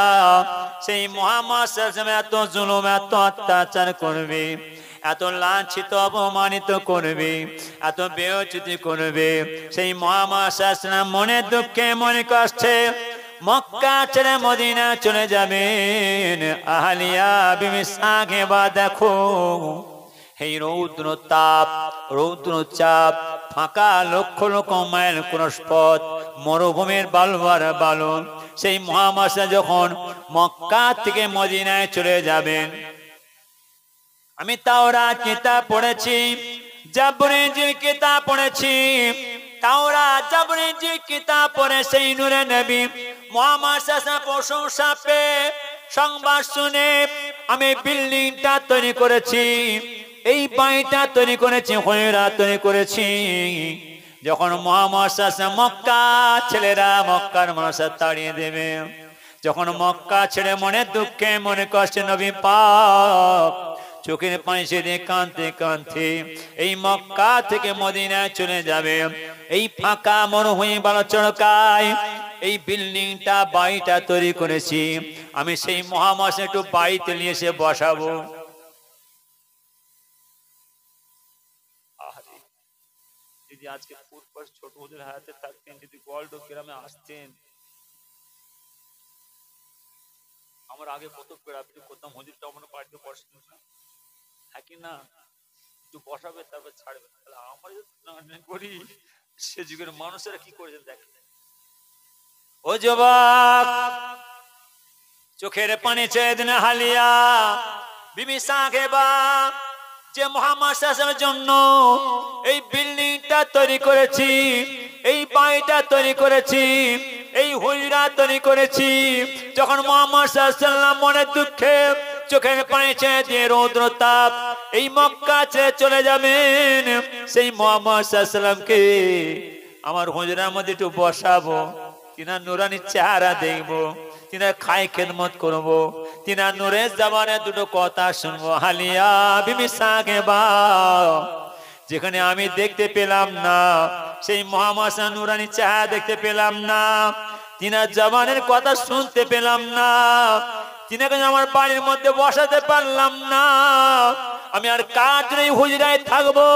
সেই মুহাম্মদ সাল্লাল্লাহু এত জুলুম, এত অত্যাচার করবে, এত লাঞ্ছিত অপমানিত করবে, এত বেইজ্জতি করবে। সেই মুহাম্মদ সাল্লাল্লাহু মনে দুঃখে মনে কষ্টে মক্কা ছেড়ে মদিনা চলে যাবেন। আহলিয়া বিবি সাহেবা দেখো এই রৌদ্র তাপ, রৌদ্র চাপ, ফাঁকা লক্ষ লক্ষ মাইল ক্রস পথ, মরুভূমির বালুয়ার বালু, সেই মুহাম্মদ যখন মক্কা থেকে মদিনায় চলে যাবেন, আমি তাওরাত কিতাব পড়েছি, জাবর ইনজিল কিতাব পড়েছি। তাওরাত জাবর ইনজিল কিতাব পড়ে সেই নূরে নবী মুহাম্মদ সাল্লাল্লাহু প্রশংসা পেয়ে সংবাদ শুনে আমি বিল্ডিংটা তৈরি করেছি, এই বাড়িটা তৈরি করেছি, হুজরা তৈরি করেছি। যখন মুহাম্মদ সাল্লাল্লাহু মক্কা ছেলেরা মক্কার মানুষের তাড়িয়ে দেবে, যখন মক্কা ছেড়ে মনে দুঃখে মনে কষ্টে নবী পাক চোখের পানি ছেড়ে কাঁদতে কাঁদতে এই মক্কা থেকে মদিনায় চলে যাবে, এই ফাঁকা মরুভূমি বালু চড়কায় এই বিল্ডিংটা বাড়িটা তৈরি করেছি। আমি সেই মুহাম্মদ একটু বাড়িতে নিয়ে এসে বসাবো। যদি আজকে পূর্বর ছোট হুজুর হায়াতে থাকতেন, যদি গোয়ালদ গ্রামে আসতেন, আমার আগে কত পেড়াপিড়ি করতাম, হুজুরটা আমার বাড়িতে বসতেন না, কি না একটু বসাবে তারপর ছাড়বে। তাহলে আমার যদি করি, সে যুগের মানুষেরা কি করেছে দেখেন। ও যুবক, চোখের পানি ছেড়ে দিন। হালিয়া বিবি সাহেবা যে মুহাম্মদ সাল্লাল্লাহু জন্য এই বিল্ডিংটা তৈরি করেছি, এই বাড়িটা তৈরি করেছি, এই হুজরা তৈরি করেছি, যখন মুহাম্মদ সাল্লাল্লাহু মনে দুঃখে চোখের পানি ছেড়ে দিয়ে রৌদ্র তাপ এই মক্কা ছেড়ে চলে যাবেন, সেই মুহাম্মদ সাল্লাল্লাহুকে আমার হুজরার মধ্যে একটু বসাবো, তিনার নুরানি চেহারা দেখবো, তিনার খাই খেদমত করবো, তিনার নূরের জবানে দুটো কথা শুনবো। হালিয়া বিবি সাহেবা, যেখানে আমি দেখতে পেলাম না, সেই মুহাম্মদ নুরানি চেহারা দেখতে পেলাম না, তিনার জবানের কথা শুনতে পেলাম না, তিনাকে আমার বাড়ির মধ্যে বসাতে পারলাম না, আমি আর কার জন্য হুজরায় থাকবো,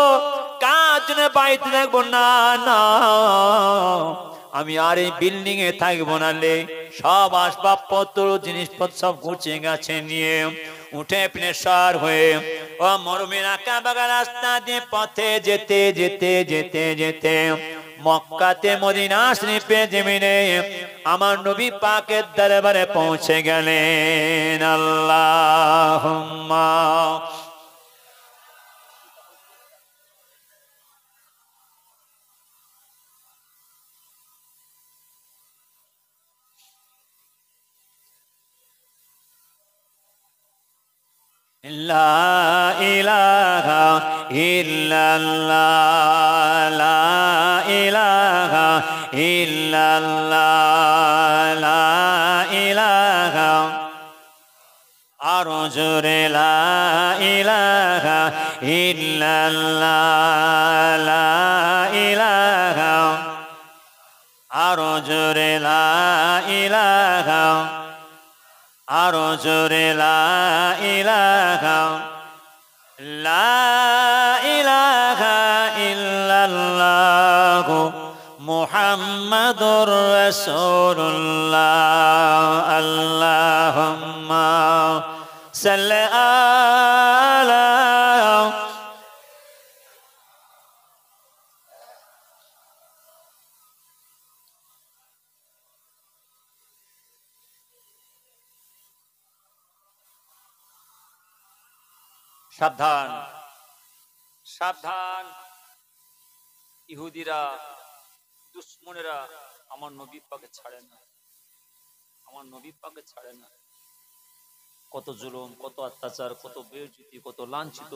কার জন্য বাড়িতে থাকবো? না না, আমি আর এই বিল্ডিং এ থাকবো না। লে সব আসবাবপত্র জিনিসপত্র সব গুছিয়ে গেছে নিয়ে উঠে প্রেসার হয়ে ও মরুভূমির আঁকাবাঁকা রাস্তা দিয়ে পথে যেতে যেতে যেতে যেতে মক্কাতে মদিনা শরীফে জমিনে আমার নবী পাকের দরবারে পৌঁছে গেলেন। আল্লাহুম্মা লা ইলাহা ইল্লাল্লাহ লা ইলাহা ইল্লাল্লাহ লা ইলাহা আরো জোরে লা ইলাহা ইল্লাল্লাহ লা ইলাহা আরো জোরে লা ইলাহা আরো জোরে লা ইলাহা লা ইলাহা ইল্লাল্লাহ মুহাম্মাদুর রাসূলুল্লাহ আল্লাহুম্মা সাল্লি আলা সাবধান সাবধান ইহুদিরা দুশমনেরা আমার নবী পাকে ছাড়ে না, আমার নবী পাকে ছাড়ে না। কত জুলুম, কত অত্যাচার, কত বেইজ্জতি, কত লাঞ্ছিত,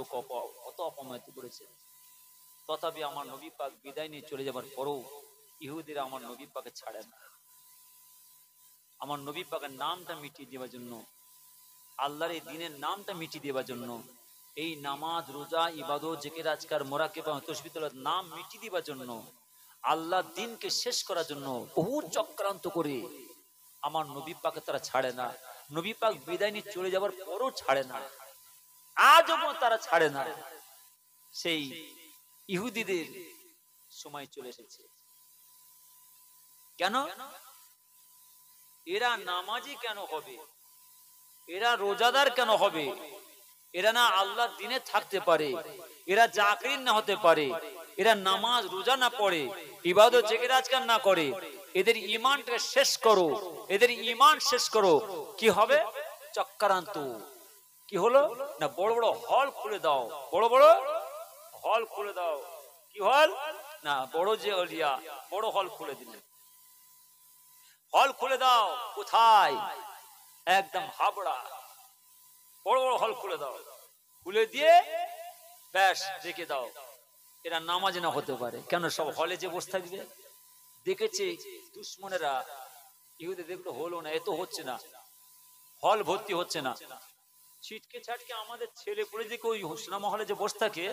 কত অপমানিত করেছে, তথাপি আমার নবী পাক বিদায় নিয়ে চলে যাবার পরও ইহুদিরা আমার নবী পাকে ছাড়ে না। আমার নবী পাকের নামটা মিটিয়ে দেওয়ার জন্য, আল্লাহর এই দিনের নামটা মিটিয়ে দেওয়ার জন্য, এই নামাজ রোজা ইবাদত জিকির আজকার মোরাকিবা তাসবিহ তেলাওয়াত নাম মিটিয়ে দেওয়ার জন্য, আল্লাহর দ্বীনকে শেষ করার জন্য বহু চক্রান্ত করে আমার নবী পাকে তারা ছাড়ে না। নবী পাক বিদায় নিয়ে চলে যাবার পরও ছাড়ে না, আজও তারা ছাড়ে না। সেই ইহুদিদের সময় চলে এসেছে। কেন? এরা নামাজি কেন হবে? এরা রোজাদার কেন হবে? এরা না আল্লাহর দ্বীনে থাকতে পারে, এরা জাকির না হতে পারে, এরা নামাজ রোজা না পড়ে, ইবাদত জিকির আজকার না করে, এদের ঈমানটাকে শেষ করো, এদের ঈমান শেষ করো। কি হবে? চক্রান্ত। কি হলো না, বড় বড় হল খুলে দাও, বড় বড় হল খুলে দাও। কি হল না, বড় যে ওলিয়া বড় হল খুলে দিলেন। হল খুলে দাও কোথায়? একদম হাবড়া বড় বড় হল খুলে দাও, খুলে দিয়ে ব্যাস রেখে দাও। এরা নামাজ না হতে পারে। কেন? সব হলে যে বসে থাকবে। দেখেছে দুশমনেরা, ইহুদি দেখলো হলো না, এত হচ্ছে না, হল ভর্তি হচ্ছে না, ছিটকে ছাটকে আমাদের ছেলে পড়ে যে ওই সিনেমা হলে যে বসে থাকে,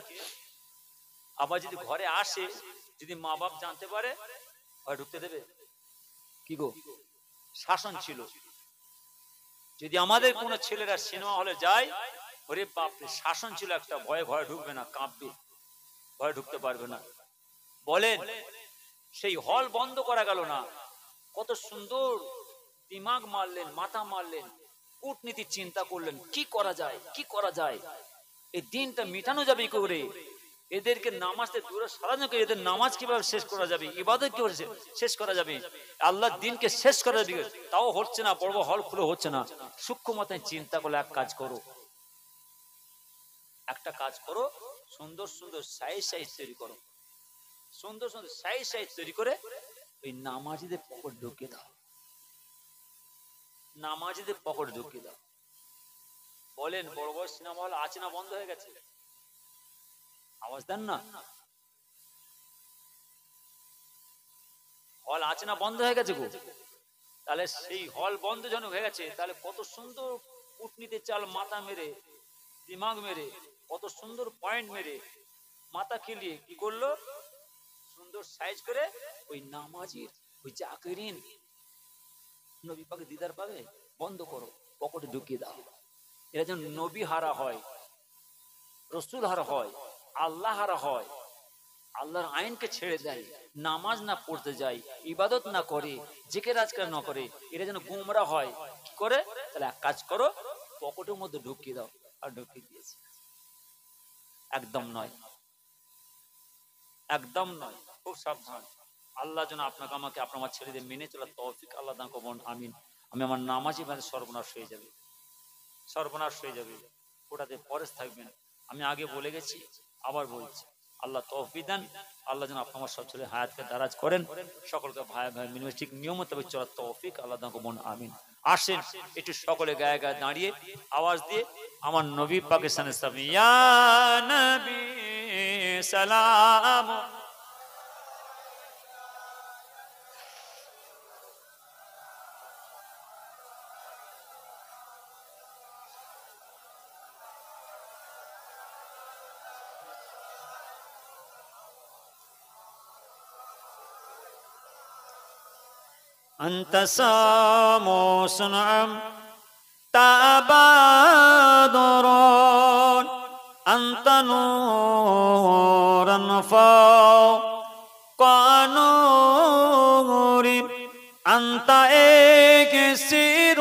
আবার যদি ঘরে আসে, যদি মা বাপ জানতে পারে, ঘরে ঢুকতে দেবে? কি গো, শাসন ছিল। যদি আমাদের কোনো ছেলেরা সিনেমা হলে যায়, ওরে বাপরে, শাসন ছিল একটা, ভয়ে ঘরে ঢুকবে না, কাঁপবে, ভয়ে ঢুকতে পারবে না। বলেন, সেই হল বন্ধ করা গেল না। কত সুন্দর দিমাগ মারলেন, মাথা মারলেন, কূটনীতি চিন্তা করলেন, কি করা যায়, কি করা যায়, এই দিনটা মিটানো যাবে কি করে, এদেরকে নামাজ থেকে দূরে সরানো, এদের নামাজ কিভাবে শেষ করা যাবে, ইবাদত কিভাবে শেষ করা যাবে, আল্লাহর দ্বীনকে শেষ করা যাবে, তাও হচ্ছে না, বড় হল খুলে হচ্ছে না। সূক্ষ্ম মাথায় চিন্তা করলে এক কাজ করো, একটা কাজ করো, সুন্দর সুন্দর সাইজ তৈরি করো, সুন্দর সুন্দর সাইজ তৈরি করে ওই নামাজিদের পকেট ঢুকিয়ে দাও, নামাজিদের পকেট ঢুকিয়ে দাও। বলেন, বড় বড় সিনেমা হল আছে না বন্ধ হয়ে গেছে? আওয়াজ দেন না। হল আছে না বন্ধ হয়ে গেছে গো? তাহলে সেই হল বন্ধ যখন হয়ে গেছে, তাহলে কত সুন্দর কূটনীতি চাল মাথা মেরে, দিমাগ মেরে, কত সুন্দর পয়েন্ট মেরে, মাথা খেলিয়ে কি করলো, সুন্দর সাইজ করে ওই নামাজির, ওই জাকিরিন নবী পাকে দিদার পাবে, বন্ধ করো, পকেটে ঢুকিয়ে দাও। এরা যেন নবী হারা হয়, রসুল হারা হয়, আল্লাহ হারা হয়, আল্লাহর আইনকে ছেড়ে দেয়, নামাজ না পড়তে যায়, ইবাদত না করে, জিকির আজকার না করে, এরা যেন গুমরা হয়। কি করে? তাহলে এক কাজ করো, পকেটের মধ্যে ঢুকিয়ে দাও। আর ঢুকিয়ে দিয়েছে। একদম নয়, একদম নয়, খুব সাবধান। আল্লাহ যেন আপনাকে আমাকে আপনার আমার ছেলেদের মেনে চলার তৌফিক আল্লাহ দান করুন, আমিন। আমি আমার নামাজই মানে সর্বনাশ হয়ে যাবে, সর্বনাশ হয়ে যাবে, ওটাতে পরেশ থাকবেন। আমি আগে বলে গেছি, আবার বলছি, আল্লাহ তৌফিক দেন। আল্লাহ যেন আপনার সব ছেলে হায়াতকে দারাজ করেন, সকলকে ভাই ভাই মিনিমাম ঠিক নিয়ম মোতাবেক চলার তৌফিক আল্লাহ দান করুন, আমিন। আসেন একটু সকলে গায়ে গায়ে দাঁড়িয়ে আওয়াজ দিয়ে আমার নবী পাকিস্তানের সালাম, ইয়া নবী সালাম। أنت ساموس نعم تبادر، أنت نورا فوق نور، أنت إكسير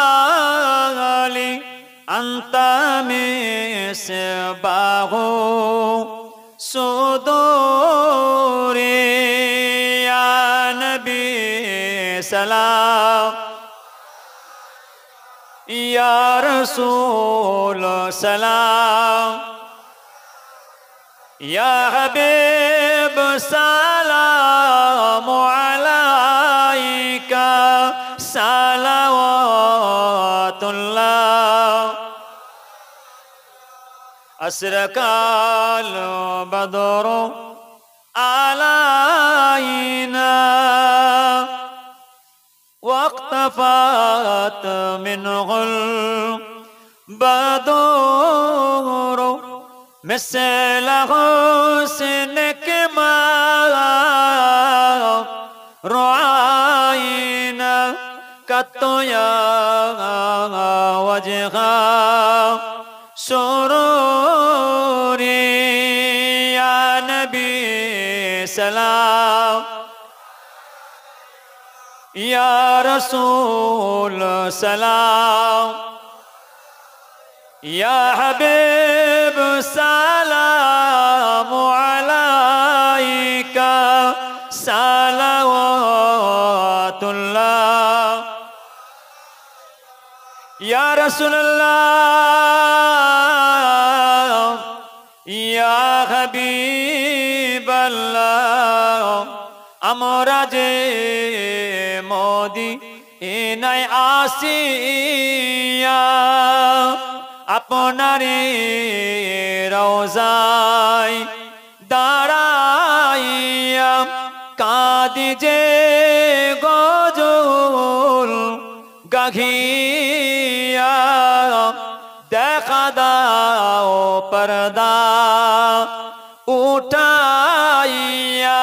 وغالي، أنت مصباح صدوري، يا نبي سلام، يا رسول سلام، يا حبيب سلام عليك، صلوات الله. أشرق البدر علينا واقتفت منه البدور، مثل حسنك ما رأينا قط يا وجه سروري، يا نبي سلام، يا رسول سلام، يا حبيب سلام عليك، صلوات الله. يا رسول الله، يا حبيب الله، আমরা যে মদিনায় আসিয়া আপনারে রওজায় দাঁড়াইয়া কাঁদি যে গজল গাহিয়া, দেখা দাও পর্দা উঠাইয়া,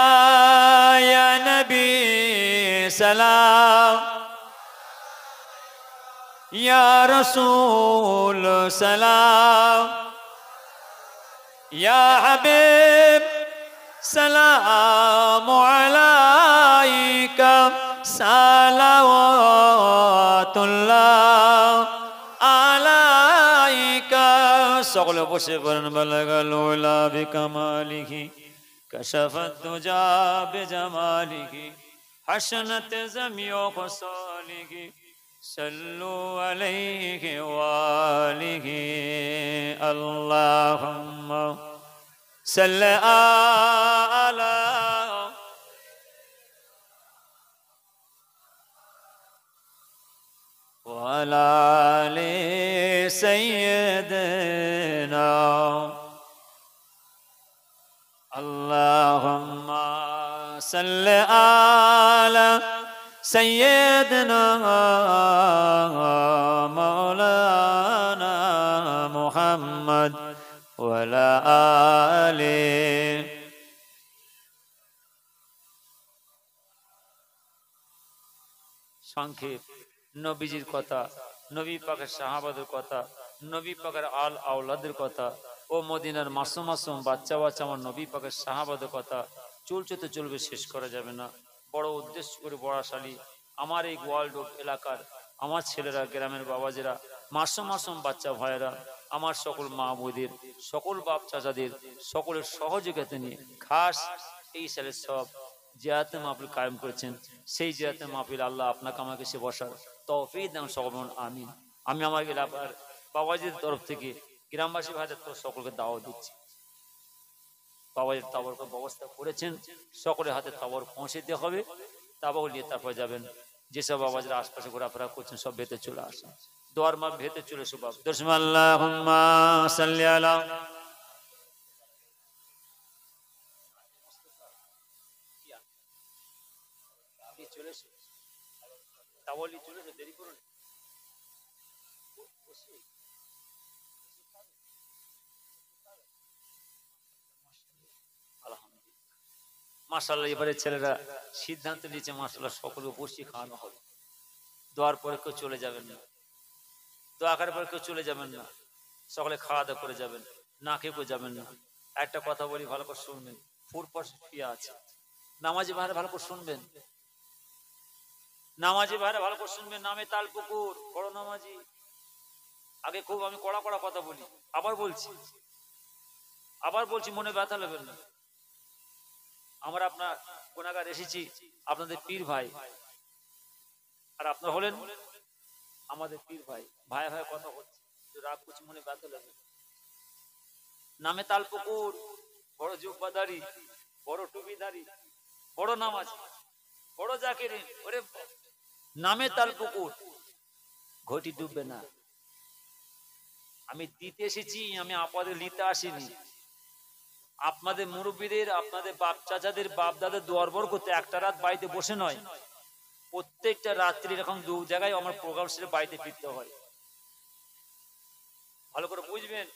ইয়া নবী সালাম, ইয়া রাসূল সালাম, ইয়া হাবিব সালাম আলাইকা, সালাওয়াতুল্লাহ আলাইকা। সকলে বসে পড়েন। বালাগাল উলা বিকামালিহি কাশাফাত দুজা বিজামালিহি হাসনাত জামিউ খসালিহি সাল্লু আলাইহি ওয়ালিহি আল্লাহুম্মা সাল্লি আলা وعلى آل سيدنا اللهم صل على سيدنا مولانا محمد وعلى آله সংক্ষেপ নবীজির কথা, নবী পাকের সাহাবাদের কথা, নবী পাকের আল আওলাদের কথা, ও মদিনার মাসুম মাসুম বাচ্চা বাচ্চা আমার নবী পাকের সাহাবাদের কথা চলতে চলবে, শেষ করা যাবে না। বড় উদ্দেশ্য করে বড়াশালী আমার এই ওয়ার্ল্ড এলাকার আমার ছেলেরা, গ্রামের বাবাজিরা, মাসুম মাসুম বাচ্চা ভাইয়েরা, আমার সকল মা বৌদের, সকল বাপ চাচাদের সকলের সহযোগিতা নিয়ে খাস এই সালের সব জিয়ারতে মাহফিল কায়েম করেছেন। সেই জিয়ারতে মাহফিল আল্লাহ আপনাকে আমাকে সে বসার তৌফিক দান সকল আমিন। আমি আমার এলাকার বাবাজির তরফ থেকে গ্রামবাসী ভাইদের তো সকলকে দাওয়াত দিচ্ছি, বাবাজি তাবর ব্যবস্থা করেছেন, সকলের হাতে তাবর পৌঁছে দেওয়া হবে, তাবর নিয়ে তারপর যাবেন। যেসব বাবাজিরা আশপাশে ঘোরাফেরা করছেন সব ভেতরে চলে আসেন, দোয়ার মা ভেতরে চলে এসো বাবা। দর্শন আল্লাহুম্মা সাল্লি আলা চলে এসো, তাবর নিয়ে চলে এসো, দেরি করুন। মাশাআল্লাহ, এবারে ছেলেরা সিদ্ধান্ত নিয়েছে মাশাআল্লাহ সকলে বসিয়ে খাওয়ানো হবে। দোয়ার পরে কেউ চলে যাবেন না, দোয়া করার পরে কেউ চলে যাবেন না, সকলে খাওয়া দাওয়া করে যাবেন, না খেয়ে কেউ যাবেন না। একটা কথা বলি, ভালো করে শুনবেন, ফুরপাশ শুয়ে আছে, নামাজি ভাইরা ভালো করে শুনবেন, নামাজি ভাইরা ভালো করে শুনবেন। নামে তাল পুকুর বড় নামাজি, আগে খুব আমি কড়া কড়া কথা বলি, আবার বলছি মনে ব্যথা নেবেন না। আমরা আপনার গুনাহগার এসেছি, আপনাদের পীর ভাই, আর আপনারা হলেন আমাদের পীর ভাই, ভাই ভাই কথা হচ্ছে, রাগ করছি মনে ব্যথা লাগে। নামে তাল পুকুর বড় জুব্বাদারি, বড় টুপিদারি, বড় নামাজ, বড় জাকিরিন, ওরে নামে তাল পুকুর, ঘটি ডুববে না। আমি দিতে এসেছি, আমি আপনাদের নিতে আসিনি। আপনাদের মুরব্বীদের, আপনাদের বাপ চাচাদের, বাপ দাদের দোয়ার বর করতে একটা রাত বাড়িতে বসে নয়, প্রত্যেকটা রাত্রি এরকম দু জায়গায় আমার প্রোগ্রাম সেরে বাড়িতে ফিরতে হয়। ভালো করে বুঝবেন,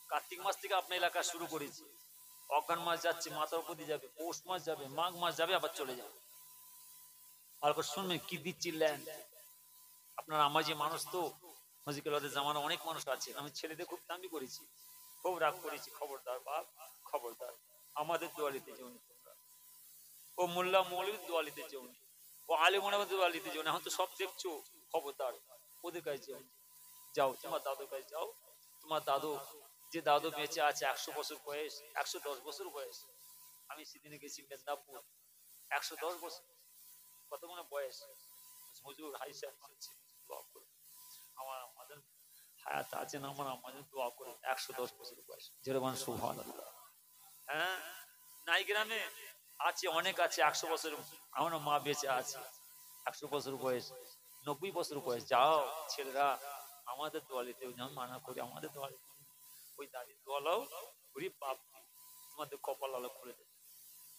কার্তিক মাস থেকে আপনার এলাকা শুরু করেছি, অঘ্রাণ মাস যাচ্ছে, মাথার উপর দিয়ে যাবে, পৌষ মাস যাবে, মাঘ মাস যাবে, আবার চলে যাবে। ভালো করে শুনবেন কি দিচ্ছিলেন আপনার আমাজি মানুষ তো, মজিকুল্লাহদের জামানা অনেক মানুষ আছে, আমি ছেলেদের খুব দামি করেছি, খুব রাগ করেছি। খবরদার বাপ, খবরদার, আমাদের দোয়ালিতে যেউনি তোমরা, ও মোল্লা মৌলবীর দোয়ালিতে যেউনি, ও আলেমোনামের দোয়ালিতে যেউনি। এখন তো সব দেখছো, খবরদার ওদের কাছে যেও, যাও তোমার দাদুর কাছে যাও। তোমার দাদু, যে দাদু বেঁচে আছে 100 বছর বয়স, 110 বছর বয়স, আমি সেদিনে গেছি মেদিনীপুর, 110 বছর, কত মনে বয়স, হুজুর হাইসা আমার আমাদের হায়াত আছে না, আমার আমাদের দোয়া করে 110 বছর বয়স, যেরকম সুবহানাল্লাহ। হ্যাঁ, নাই গ্রামে আছে, অনেক আছে 100 বছর, আমার মা বেঁচে আছে 100 বছর বয়স, 90 বছর বয়স। যাও ছেলেরা আমাদের দোয়ালিতে মানা করি, আমাদের দোয়ালিতে ওই দাদির দোয়ালাও ওই বাপ, তোমাদের কপাল আলো খুলে দেবে,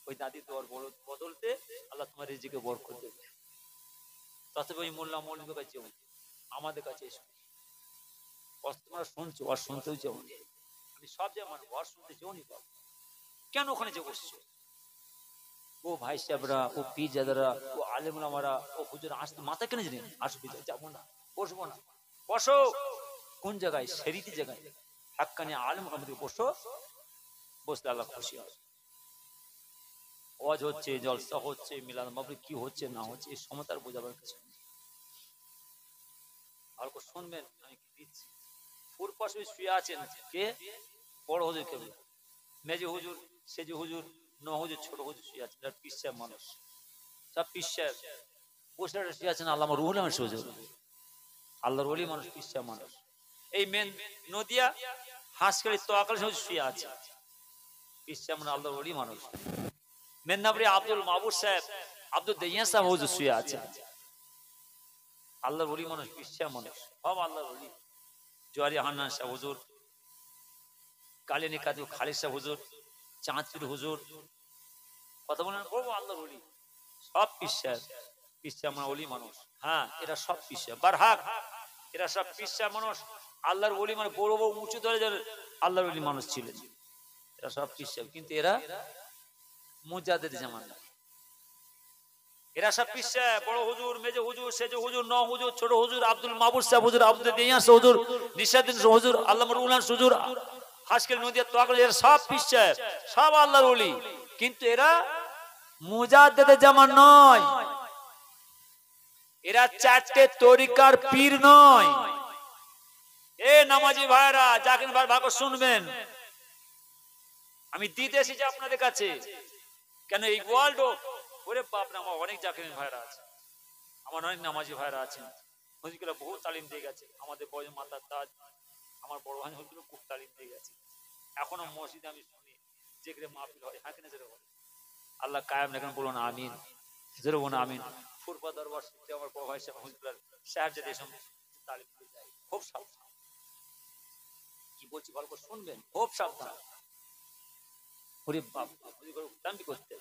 ওই দাদির দোয়ার বদলতে আল্লাহ তোমার রিজিকে বরকত দেবে। তবে ওই মোল্লা মৌলবীর কাছে আমাদের কাছে এসো, তোমরা শুনছো আর শুনতেও যেও, আমি সব যে মানবো, আর শুনতে যেও নি পাবো, কেন ওখানে যে বসছো? ও ভাই সাহেবরা, ও পীরজাদারা, ও আলেমুলামারা, ও হুজুর আসতে মাথা কেন জানেন, আসবে যাবো না, বসবো না। বসো কোন জায়গায়? শরীয়তি জায়গায়, হাক্কানি আলেম আমাদের বসো, বসলে আল্লাহ খুশি হয়। ওয়াজ হচ্ছে, জলসা হচ্ছে, মিলাদ মাহফিল কি হচ্ছে না হচ্ছে, এই সমতার বোঝাবার কিছু নেই। আর শুনবেন আমি কি দিচ্ছি। পুর পাশে শুয়ে আছেন কে? বড় হুজুর কে, মেজে হুজুর, সেজে হুজুর, ন হুজুর, ছোট হুজুর শুয়ে আছেন, পীর সাহেব মানুষ, সব পীর সাহেব বসে শুয়ে আছেন। আল্লামা রুহুল আমিন হুজুর, আল্লাহর ওলি মানুষ, পীর সাহেব মানুষ। এই মেন নদিয়া হাঁসখালি তোয়াকাল শুয়ে আছে, পীর সাহেব মানে আল্লাহর ওলি মানুষ। মেদিনীপুরে আব্দুল মাহবুব সাহেব, আব্দুল দাইয়ান সাহেব হুজুর শুয়ে আছে, আল্লাহর ওলি মানুষ, পীর সাহেব মানুষ, সব আল্লাহর ওলি। জোয়ারি হান্নান সাহেব হুজুর, কালিনী কাজু খালিদ সাহেব হুজুর, চাঁদপুর হুজুর, কথা বলেন, বলবো আল্লাহর ওলি, সব পীর সাহেব। পীর সাহেব মানে ওলি মানুষ। হ্যাঁ, এরা সব পীর সাহেব, বারহাক, এরা সব পীর সাহেব মানুষ। আল্লাহর ওলি মানে বড় বড় উঁচু দরজার আল্লাহর ওলি মানুষ ছিলেন, এরা সব পীর সাহেব। কিন্তু এরা মুজাদ্দিদ জামানা, এরা সব পীর সাহেব, বড় হুজুর, মেজে হুজুর, সেজে হুজুর, ন হুজুর, ছোট হুজুর, আব্দুল মাহবুব সাহেব হুজুর, আব্দুল দাইয়ান হুজুর, নিশাউদ্দিন হুজুর, আল্লামা রুহুল আমিন হুজুর, হাসকেল নদিয়া তোয়াকাল, এরা সব পীর সাহেব, সব আল্লাহর ওলি। কিন্তু এরা মুজাদ্দিদ জামান নয়, এরা চারটে তরিকার পীর নয়। এ নামাজি ভাইরা, জাকির ভাই ভাগ শুনবেন, আমি দিতে এসেছি আপনাদের কাছে। কেন এই ওয়ার্ল্ড, ওরে বাপ রে, আমার অনেক জাকির ভাইরা আছে, আমার অনেক নামাজি ভাইরা আছেন, মজিকুল্লাহ বহু তালিম দিয়ে গেছে, আমাদের বয় মাতার তাজ, আমার বড় ভাই হয়েছিল খুব তালিম দিয়ে গেছে। এখনো মসজিদে আমি শুনি যেখানে মাহফিল হয়, হ্যাঁ কিনা যেটা বলে, আল্লাহ কায়েম রাখেন, বলুন আমিন, যেটা বলুন আমিন। ফুরফা দরবার শিখতে আমার বড় ভাই সাহেব যদি এসব তালিম দিয়ে যায়, খুব সাবধান। কি বলছি ভালো করে শুনবেন, খুব সাবধান। ওরে বাবা, দামি করতে।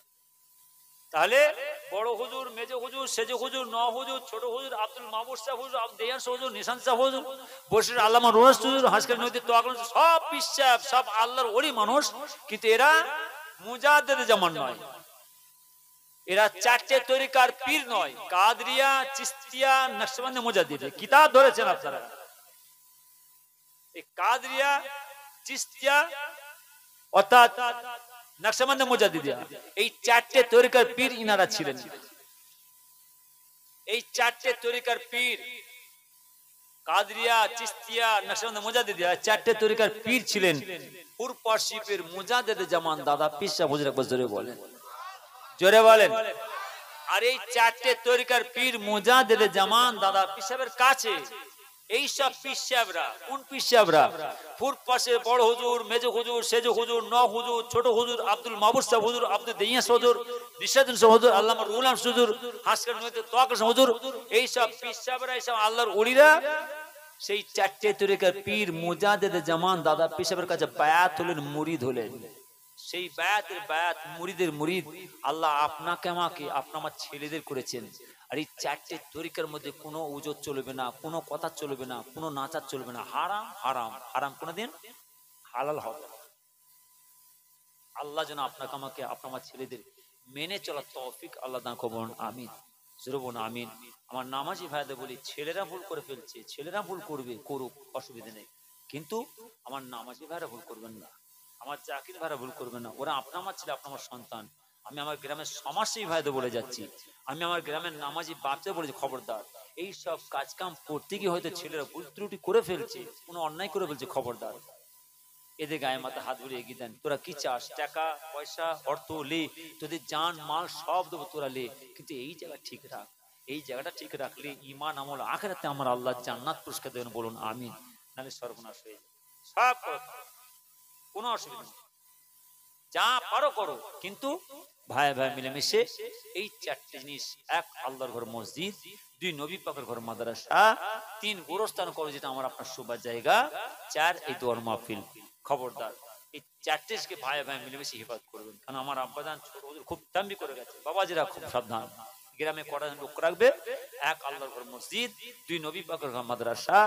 তাহলে বড় হুজুর, মেজ হুজুর, সেজ হুজুর, ন হুজুর, ছোট হুজুর, আব্দুল মাহবুব শাহ হুজুর, দেয়ান হুজুর, নিশান শাহ হুজুর, বসির আল্লামা রোনাস হুজুর, হাসকার নদীর তোয়াগল, সব বিশ্বাস, সব আল্লাহর ওলি মানুষ, কিন্তু এরা মুজাদ্দিদ জামান নয়। এরা চারটে তরিকার পীর নয়, কাদরিয়া, চিশতিয়া, নকশবন্দি, মুজাদ্দিদ। কিতাব ধরেছেন আপনারা, এই কাদরিয়া, চিশতিয়া অর্থাৎ নকশবন্দি, মুজাদ্দিদিয়া, এই চারটে তরিকার পীর ইনারা ছিলেন। এই চারটে তরিকার পীর, কাদরিয়া, চিশতিয়া, নকশবন্দি, মুজাদ্দিদিয়া, চারটে তরিকার পীর ছিলেন পূর্বপার্শ্বী পীর মুজাদ্দিদ জামান দাদা পীর সাহেব হুজুর। একবার জোরে বলেন, জোরে বলেন। আর এই চারটে তরিকার পীর মুজাদ্দিদ জামান দাদা পীর সাহেবের কাছে এই সব পীর সাহেবরা, কোন পীর সাহেবরা? পূর্ব পাশে বড় হুজুর, মেজ হুজুর, সেজ হুজুর, ন হুজুর, ছোট হুজুর, আব্দুল মাহবুব শাহ হুজুর, আব্দুল দেইয়াস হুজুর, নিশাতুন শাহ হুজুর, আল্লামা রুলাম হুজুর, হাসকার নদীর তোয়াগল হুজুর, এই সব পীর সাহেবরা, এই সব আল্লাহর ওলিরা সেই চারটে তরিকার পীর মুজাদ্দিদ জামান দাদা পীর সাহেবের কাছে বায়াত হলেন, মুরিদ হলেন। সেই বায়াতের বায়াত, মুরিদের মুরিদ আল্লাহ আপনাকে আমাকে, আপনা আমার ছেলেদের করেছেন। আর এই চারটে তরিকার মধ্যে কোনো উজত চলবে না, কোনো কথা চলবে না, কোনো নাচার চলবে না। হারাম হারাম হারাম কোনোদিন হালাল হবে না। আল্লাহ যেন আপনাকে আমাকে, আপনা আমার ছেলেদের মেনে চলার তৌফিক আল্লাহ দান করুন, আমিন। জরুর আমিন। আমার নামাজি ভাইদের বলি, ছেলেরা ভুল করে ফেলছে, ছেলেরা ভুল করবে, করুক, অসুবিধা নেই, কিন্তু আমার নামাজি ভাইরা ভুল করবেন না, আমার চাকরির ভাইরা ভুল করবেন না। ওরা আপনা আমার ছেলে, আপনা আমার সন্তান। আমি আমার গ্রামের সমাজসেবী ভাইদের বলে যাচ্ছি, আমি আমার গ্রামের নামাজি বাপদের বলেছি, খবরদার এই সব কাজ কাম করতে গিয়ে হয়তো ছেলেরা ভুল ত্রুটি করে ফেলছে, কোনো অন্যায় করে ফেলছে, খবরদার এদের গায়ে মাথা হাত ধরে এগিয়ে দেন। তোরা কি চাস? টাকা পয়সা অর্থ লে, তোদের জান মাল সব দেবো, তোরা লে, কিন্তু এই জায়গা ঠিক রাখ। এই জায়গাটা ঠিক রাখলে ঈমান আমল আখিরাতে আমার আল্লাহ জান্নাত পুরস্কার দেবেন, বলুন আমিন। নাহলে সর্বনাশ হয়ে যাবে। সব কোনো অসুবিধা নেই, যা পারো করো, কিন্তু ভাই ভাই মিলেমিশে এই চারটে জিনিস, এক আল্লাহর ঘর মসজিদ, দুই নবী পাকের ঘর মাদ্রাসা, তিন গোরস্থান করো যেটা আমার আপনার শোবার জায়গা, চার এই দোয়ার মাহফিল। খবরদার এই চারটেকে ভাই ভাই মিলেমিশে হেফাজত করবেন। কারণ আমার আব্বাজান ছোট হুজুর খুব তাম্বি করে গেছে, বাবাজিরা খুব সাবধান। গ্রামে কটা লোক রাখবে, এক আল্লাহর ঘর মসজিদ, দুই নবী পাকের ঘর মাদ্রাসা,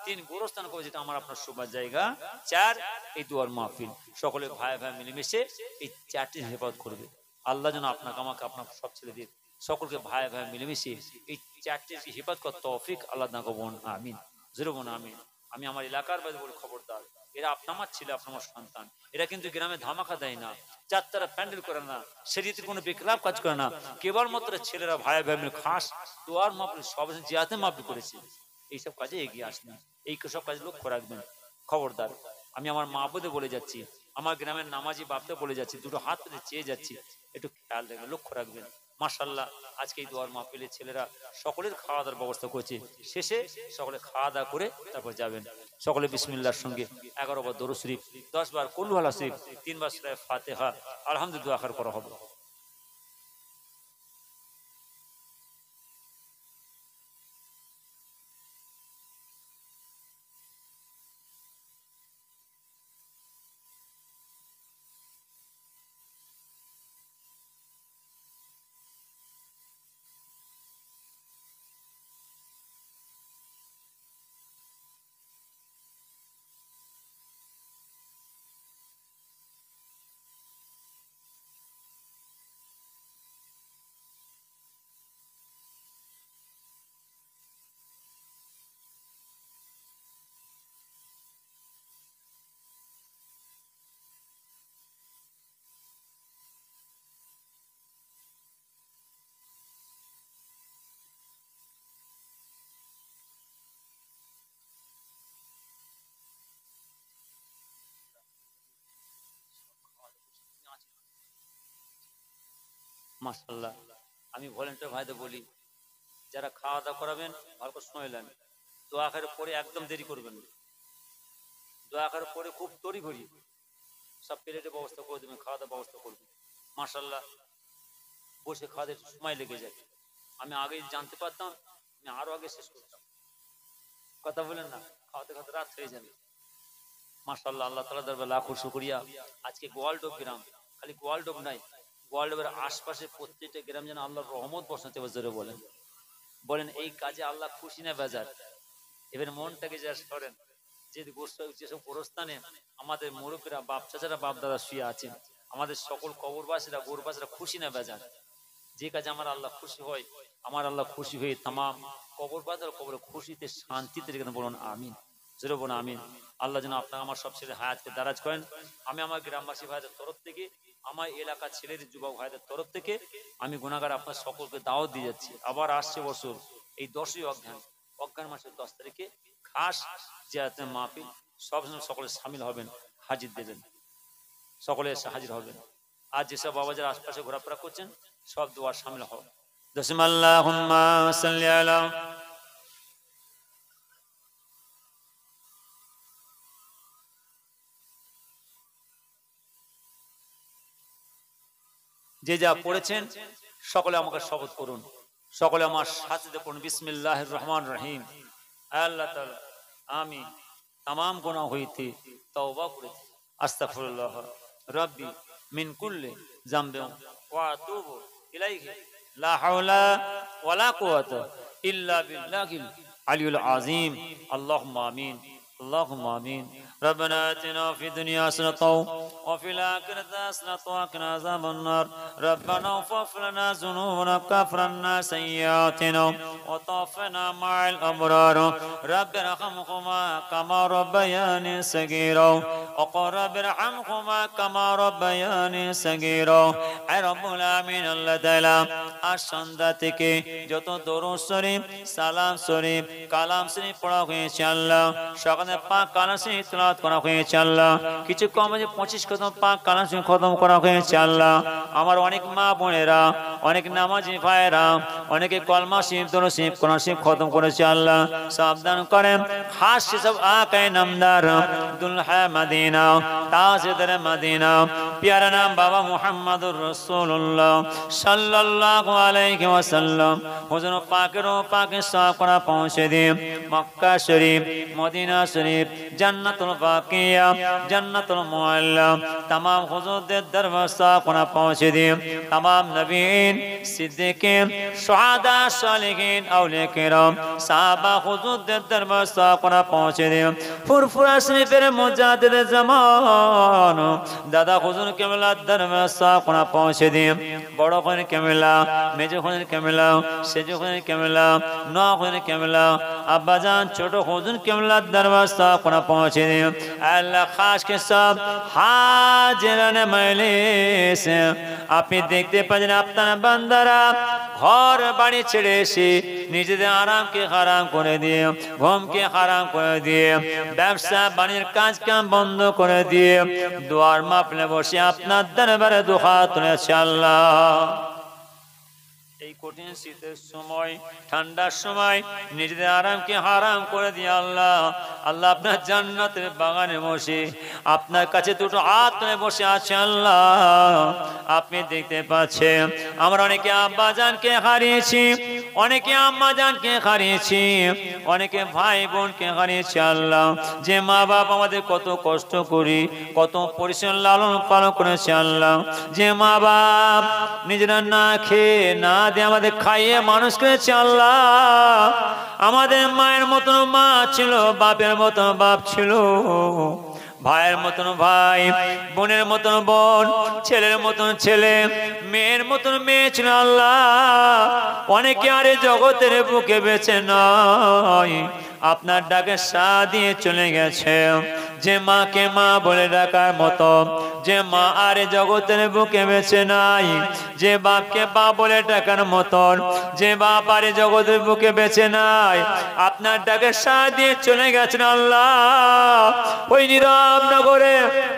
তিন গোরস্থান করো যেটা আমার আপনার শোবার জায়গা, চার এই দোয়ার মাহফিল। সকলে ভাই ভাই মিলেমিশে এই চারটি হেফাজত করবে। আল্লাহ যেন আপনাকে আমাকে, আপনার সব ছেলেদের সকলকে ভাই ভাই মিলেমিশে এই চারটি হেফাজত করার তৌফিক আল্লাহ দান করুন, আমিন। জরুর আমিন। আমি আমার এলাকার বাইরে বলি, খবরদার এরা আপনা আমার ছেলে, আপনার আমার সন্তান। এরা কিন্তু গ্রামে ধামাকা দেয় না, চারতারা প্যান্ডেল করে না, শরীয়তে কোনো বিকলাপ কাজ করে না, কেবলমাত্র ছেলেরা ভাই ভাই মিলে খাস দোয়ার মাহফিল, সব জিয়াতে মাহফিল করেছে। এইসব কাজে এগিয়ে আসবেন, এই সব কাজে লক্ষ্য রাখবেন, খবরদার। আমি আমার মা বোধে বলে যাচ্ছি, আমার গ্রামের নামাজি বাপতে বলে যাচ্ছি, দুটো হাত পেতে চেয়ে যাচ্ছি, একটু খেয়াল রাখবেন, লক্ষ্য রাখবেন। মাশাআল্লাহ, আজকে এই দোয়ার মাহফিলে ছেলেরা সকলের খাওয়া দাওয়ার ব্যবস্থা করেছে, শেষে সকলে খাওয়া দাওয়া করে তারপর যাবেন। সকলে বিসমিল্লাহর সঙ্গে 11 বার দরুদ শরীফ, 10 বার কুল ওয়ালা শরীফ, 3 বার সূরা ফাতিহা, আলহামদুলিল্লাহ আখির করা হবে। মাশাআল্লাহ, আমি ভলেন্টিয়ার ভাইদের বলি, যারা খাওয়া দাওয়া করাবেন ভালো করে শুনলেন, দোয়া করে পরে একদম দেরি করবেন না। দয়া করে পরে খুব তড়ি ঘড়ি সব প্লেটের ব্যবস্থা করে দেবেন, খাওয়া দাওয়ার ব্যবস্থা করবেন। মাশাআল্লাহ, বসে খাওয়াতে সময় লেগে যায়। আমি আগে জানতে পারতাম, আমি আরো আগে শেষ করতাম। কথা বলেন না, খাওয়াতে খাওয়াতে রাত হয়ে যাবে। মাশাআল্লাহ, আল্লাহ তাআলা দরবারে লাখো শুকরিয়া। আজকে গোয়ালডোব গ্রাম, খালি গোয়ালডোব নাই, গোয়ালডোবের আশপাশে প্রত্যেকটা গ্রাম যেন আল্লাহর রহমত বর্ষাতে বজরে বলেন। বলেন এই কাজে আল্লাহ খুশি না বেজার? এবার মনটাকে যা করেন, যেসব গোরস্থানে আমাদের মুরব্বীরা, বাপ চাচারা, বাপ দাদা শুয়ে আছেন, আমাদের সকল কবরবাসীরা, গোরবাসীরা খুশি না বেজার? যে কাজে আমার আল্লাহ খুশি হয়, আমার আল্লাহ খুশি হয়ে তামাম কবরবাসীর কবরে খুশিতে শান্তিতে রেখে বলুন আমিন, জোরে বলুন আমিন। আল্লাহ যেন আপনার আমার সব ছেলে হায়াতকে দারাজ করেন। আমি আমার গ্রামবাসী ভাইদের তরফ থেকে, আমার এলাকার ছেলের যুবক ভাইদের তরফ থেকে আমি গুনাহগার আপনার সকলকে দাওয়াত দিয়ে যাচ্ছি। আবার আসছে বছর এই 10ই অজ্ঞান মাসের 10 তারিখে খাস জিয়ারতে মাহফিল, সব সকলে সামিল হবেন, হাজির দেবেন, সকলে এসে হাজির হবেন। আর যেসব বাবাজার আশপাশে ঘোরাফেরা করছেন সব দোয়ার সামিল হন। আল্লাহুম্মা সাল্লি আলা। যে যা পড়েছেন সকলে আমাকে শপথ করুন, সকলে আমার সাথে পড়ুন। বিসমিল্লাহির রহমানির রহিম। আল্লাহ তাআলা আমি तमाम गुनाह হইতে তওবা করেছি, আস্তাগফিরুল্লাহ রাব্বি মিন কুল্লি যামবি ওয়া আতুবু ইলাইহি লা হাওলা ওয়ালা কুওয়াতা ইল্লা বিল্লাহিল আলিয়্যিল আযীম। আল্লাহুম্মা আমিন, আল্লাহুম্মা আমিন। ربنا آتنا في الدنيا حسنة وفي الآخرة حسنة وقنا عذاب النار. ربنا اغفر لنا ذنوبنا وكفر عنا سيئاتنا وتوفنا مع الأبرار. رب ارحمهما كما ربياني صغيرا وقل رب ارحمهما كما ربياني صغيرا. اے رب العالمین আল্লাহ তাআলা আজ সন্ধ্যা থেকে যত দরুদ শরীফ, সালাম শরীফ, কালাম শরীফ পড়া হয়েছে আল্লাহ, সকালে পাক কালাম শরীফ তেলাওয়াত করা হয়েছে আল্লাহ, কিছু কম 25 খতম পাক কালাম শরীফ খতম করা হয়েছে আল্লাহ। আমার অনেক মা বোনেরা, অনেক নামাজি ভাইরা, অনেকে কলমা শরীফ, দরুদ শরীফ, কোরআন শরীফ খতম করেছে আল্লাহ, সাবধান করেন। খাস সব আকায়ে নামদার দুলহা মদিনা, তাজদার মদিনা, প্যারা নাম বাবা মুহাম্মদুর রাসূলুল্লাহ সাল্লাল্লাহু আলাইহি ওয়াসাল্লাম হুজুর পাকের পাকে সাফ করা পৌঁছে দিন। মক্কা শরীফ, মদিনা শরীফ, জান্নাতুল বাকিয়া, জান্নাতুল মুআল্লা, तमाम হুজুরদের দরবার সাফ করা পৌঁছে দিন। तमाम নবীন, সিদ্দিকিন, শুহাদা, সালিহিন, আউলিয়া কিরাম, সাহাবা হুজুরদের দরবার সাফ করা পৌঁছে দিন। ফুরফুরা শরীফের মুজাদ্দিদ জামান দাদা হুজুর কেবলার দরবার সাফ করা পৌঁছে দিন। বড় হুজুর কেবলা, মেজো হুজুর কেবলা, সেজো হুজুর কেবলা, নওয়া হুজুর কেবলা, আব্বাজান ছোট হুজুর কেবলার দরবার সাফ করা পৌঁছে দিন। আল্লাহ খাস के सब হাজিরানে মজলিস আপনি দেখতে পাচ্ছেন আপনার বান্দারা ঘর বাড়ি ছেড়ে এসে নিজেদের আরামকে হারাম করে দিয়ে, ঘুমকে হারাম করে দিয়ে, ব্যবসা বাণিজ্যের কাজ কাম বন্ধ করে দিয়ে দুয়ার মাহফিলে বসে আপনার দরবারে দুহাত তুলেছে আল্লাহ। এই কঠিন শীতের সময়, ঠান্ডার সময় নিজেদের আরামকে হারাম করে দিয়ে আল্লাহ, আল্লাহ আপনার জান্নাতের বাগানে বসে আপনার কাছে দুটো হাত তুলে বসে আছে আল্লাহ। আপনি দেখতে পাচ্ছেন আমরা অনেকে আব্বা জানকে হারিয়েছি, অনেকে আম্মা জানকে হারিয়েছি, অনেকে ভাই বোনকে হারিয়েছি আল্লাহ। যে মা বাপ আমাদের কত কষ্ট করি, কত পরিশ্রম লালন পালন করেছে আল্লাহ, যে মা বাপ নিজেরা না খেয়ে না দিয়ে আমাদের খাইয়ে মানুষ করেছে আল্লাহ। আমাদের মায়ের মতন মা ছিল, বাপের মতন বাপ ছিল, ভাইয়ের মতন ভাই, বোনের মতন বোন, ছেলের মতন ছেলে, মেয়ের মতন মেয়ে ছিল আল্লাহ। অনেকে আরে জগতের বুকে বেঁচে নয়, আপনার ডাকে সাড়া দিয়ে চলে গেছে। যে মাকে মা বলে ডাকার মতো, যে মা আর জগতের বুকে বেঁচে নাই, যে বাপকে বাপ বলে ডাকার মতন যে বাপ আর জগতের বুকে বেঁচে নাই, আপনার ডাকে সাড়া দিয়ে চলে গেছেন আল্লাহ। ওই নীরব নগরে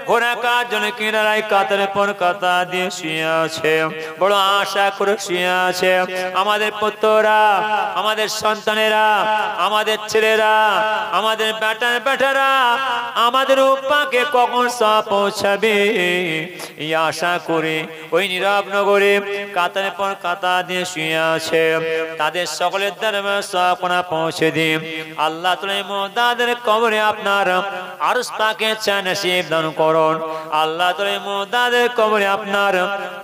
ঘোড়া কার জন্য কিনারায় কাতার পর কাতা দিয়ে শুয়ে আছে, বড় আশা করে শুয়ে আছে। আমাদের পুত্ররা, আমাদের সন্তানেরা, আমাদের ছেলেরা, আমাদের বেটারা, আমাদের উপাকে কখন সব পৌঁছাবে এই আশা করে ওই নীরব নগরে কাতারের পর কাতা দিয়ে শুয়ে আছে। তাদের সকলের দরবারে সপনা পৌঁছে দিন আল্লাহ। তুমি মুদাদের কবরে আপনার আরশ পাকে চা নসিব দান করুন আল্লাহ। তুমি মুদাদের কবরে আপনার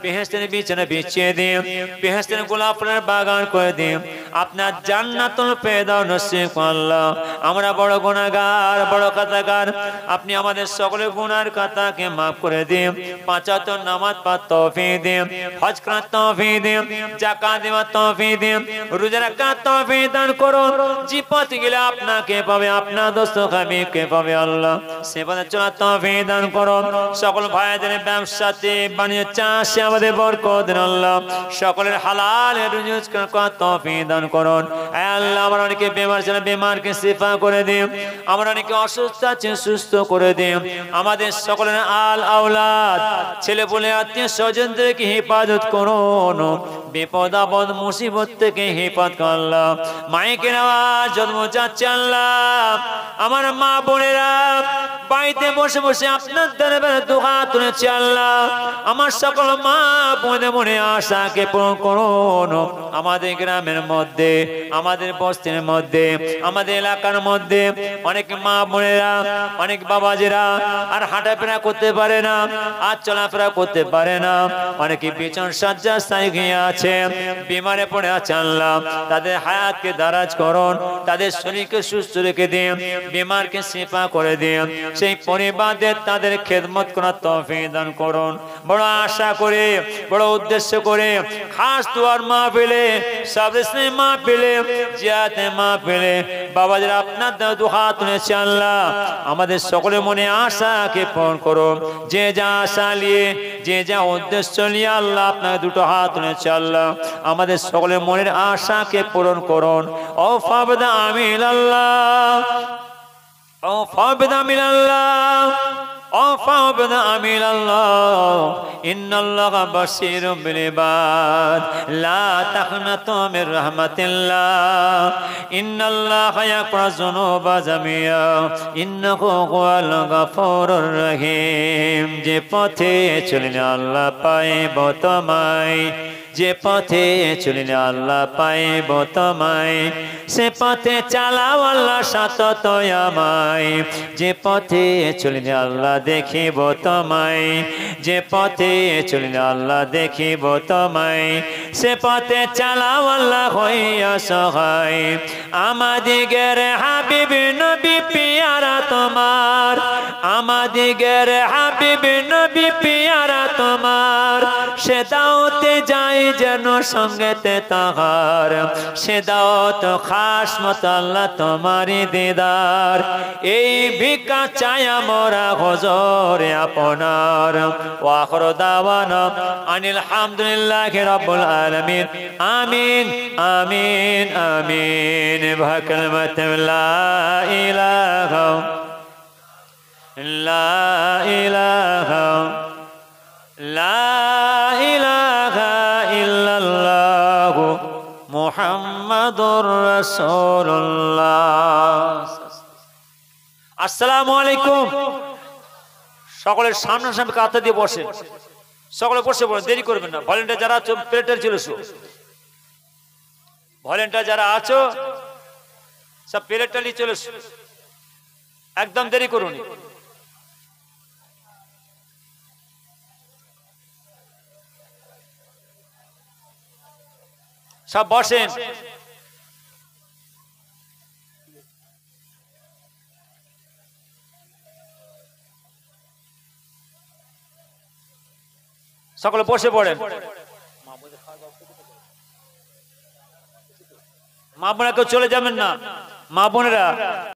বেহেশতের বিছানা বিছিয়ে দিন, বেহেশতের গোলাপ ফুলের বাগান করে দিন, আপনার জান্নাতুল ফেরদাউস নসিব করুন আল্লাহ। আমরা বড় গুনাহগার, বড় খাতাকার, আপনি আমাদের সকলের গুনার খাতাকে মাফ করে দিন। পাঁচ ওয়াক্ত নামাজ পড়ার তৌফিক দিন, হজ করার তৌফিক দিন, যাকাত দেওয়ার তৌফিক দিন, রোজা রাখার তৌফিক দান করুন। যে পথে গেলে আপনাকে পাবে, আপনার দোস্ত হাবিবকে পাবে আল্লাহ, সে পথে চলার তৌফিক দান করুন। সকল ভাইদের ব্যবসাতে বাণিজ্য চাষে আমাদের বরকত দিন আল্লাহ। সকলের হালাল রুজি করার তৌফিক দান করুন আল্লাহ। আমরা অনেকে বেমার ছিল, বেমারকে শিফা করে দিন। আমরা অনেকে অসুস্থ আছে, সুস্থ করে দিন। আমাদের সকলের আল আওলাদ, ছেলে বলে আত্মীয় স্বজনদেরকে হেফাজত করুন, বিপদ আপদ মুসিবত থেকে হেফাজত করুন আল্লাহ। মায়েকে নেওয়া জন্ম যাচ্ছে আল্লাহ, আমার মা বোনেরা বাড়িতে বসে বসে আপনার দরবারে দোয়া তুলেছে আল্লাহ। আমার সকল মা বোনের মনে আশাকে পূরণ করুন। আমাদের গ্রামের মধ্যে, আমাদের বস্তির মধ্যে, আমাদের এলাকার মধ্যে অনেক মা বোনেরা, অনেক বাবাজিরা আর হাঁটাফেরা করতে পারে না, আর চলাফেরা করতে পারে না, অনেকে বিছানা শয্যায় গিয়ে আছে, বিমারে পড়ে আছে আল্লাহ। তাদের হায়াতকে দারাজ করুন, তাদের শরীরকে সুস্থ রেখে দিন, বিমারকে শিফা করে দিন। সেই পরিবারদের তাদের খেদমত করার তৌফিক দান করুন। বড় আশা করে, বড় উদ্দেশ্য করে খাস দুয়ার মা পেলে, সাবরেসনে মা পেলে, জিয়াতে মা পেলে বাবাদের আপনার দুহাত তুলেছে আল্লাহ। আমাদের সকলের মনে আশাকে পূরণ করুন। যে যা আশা নিয়ে, যে যা উদ্দেশ্য নিয়ে আল্লাহ আপনার দুটো হাত তুলেছে আল্লাহ, আমাদের সকলের মনের আশাকে পূরণ করুন। ও ফাবদা আমিন আল্লাহ, ও ফাবদা আমিন আল্লাহ, ও ফাবদা আমিন আল্লাহ। ইন্নাল্লাহা বাশীরুম বিল ইবাদ, লা তাকনাতু মির রাহমাতিল্লাহ। ইন্নাল্লাহা ইয়াগফিরু যুনুবা জামিয়া, ইন্নাহু হুয়াল গফুরুর রহিম। যে পথে চলিলে আল্লাহ পাইব তোমায়, যে পথে চলিলে আল্লাহ পাইব তোমায়, সে পথে চালাও আল্লাহ সতত আমায়। যে পথে চলিলে আল্লাহ দেখিব তোমায়, যে পথে চলিলে আল্লাহ দেখিব তোমায়, সে পথে চালাও আল্লাহ হইয়া সহায়। আমাদিগের হাবিব নবী পিয়ারা তোমার, আমাদিগের হাবিব নবী পিয়ারা তোমার, সে দাওতে যাই যেন সঙ্গেতে তাহার, সে দাওত খাস মত আল্লাহ তোমারি দিদার। এই ভিক্ষা চায়া মোরা হুজুরে আপনার। ওয়া আখিরু দাওয়ানা আনিল হামদুলিল্লাহি রাব্বিল আলামিন। আমিন আমিন আমিন। বিকালিমাতি লা ইলাহা লা ইলাহা লা ইলাহা ইল্লাল্লাহু মুহাম্মাদুর রাসূলুল্লাহ। আসসালামু আলাইকুম। সকলের সামনে সামনে কাঁথা দিয়ে বসে, সকলে বসে পড়েন, দেরি করবেন না। ভলেন্টিয়ার যারা আছো প্লেটার চলে এসো, ভলেন্টিয়ার যারা আছো সব প্লেটার নিয়ে চলে এসো, একদম দেরি করুন। সব বসেন। সকলে বসে পড়েন। মা বোনেরা কেউ চলে যাবেন না, মা বোনেরা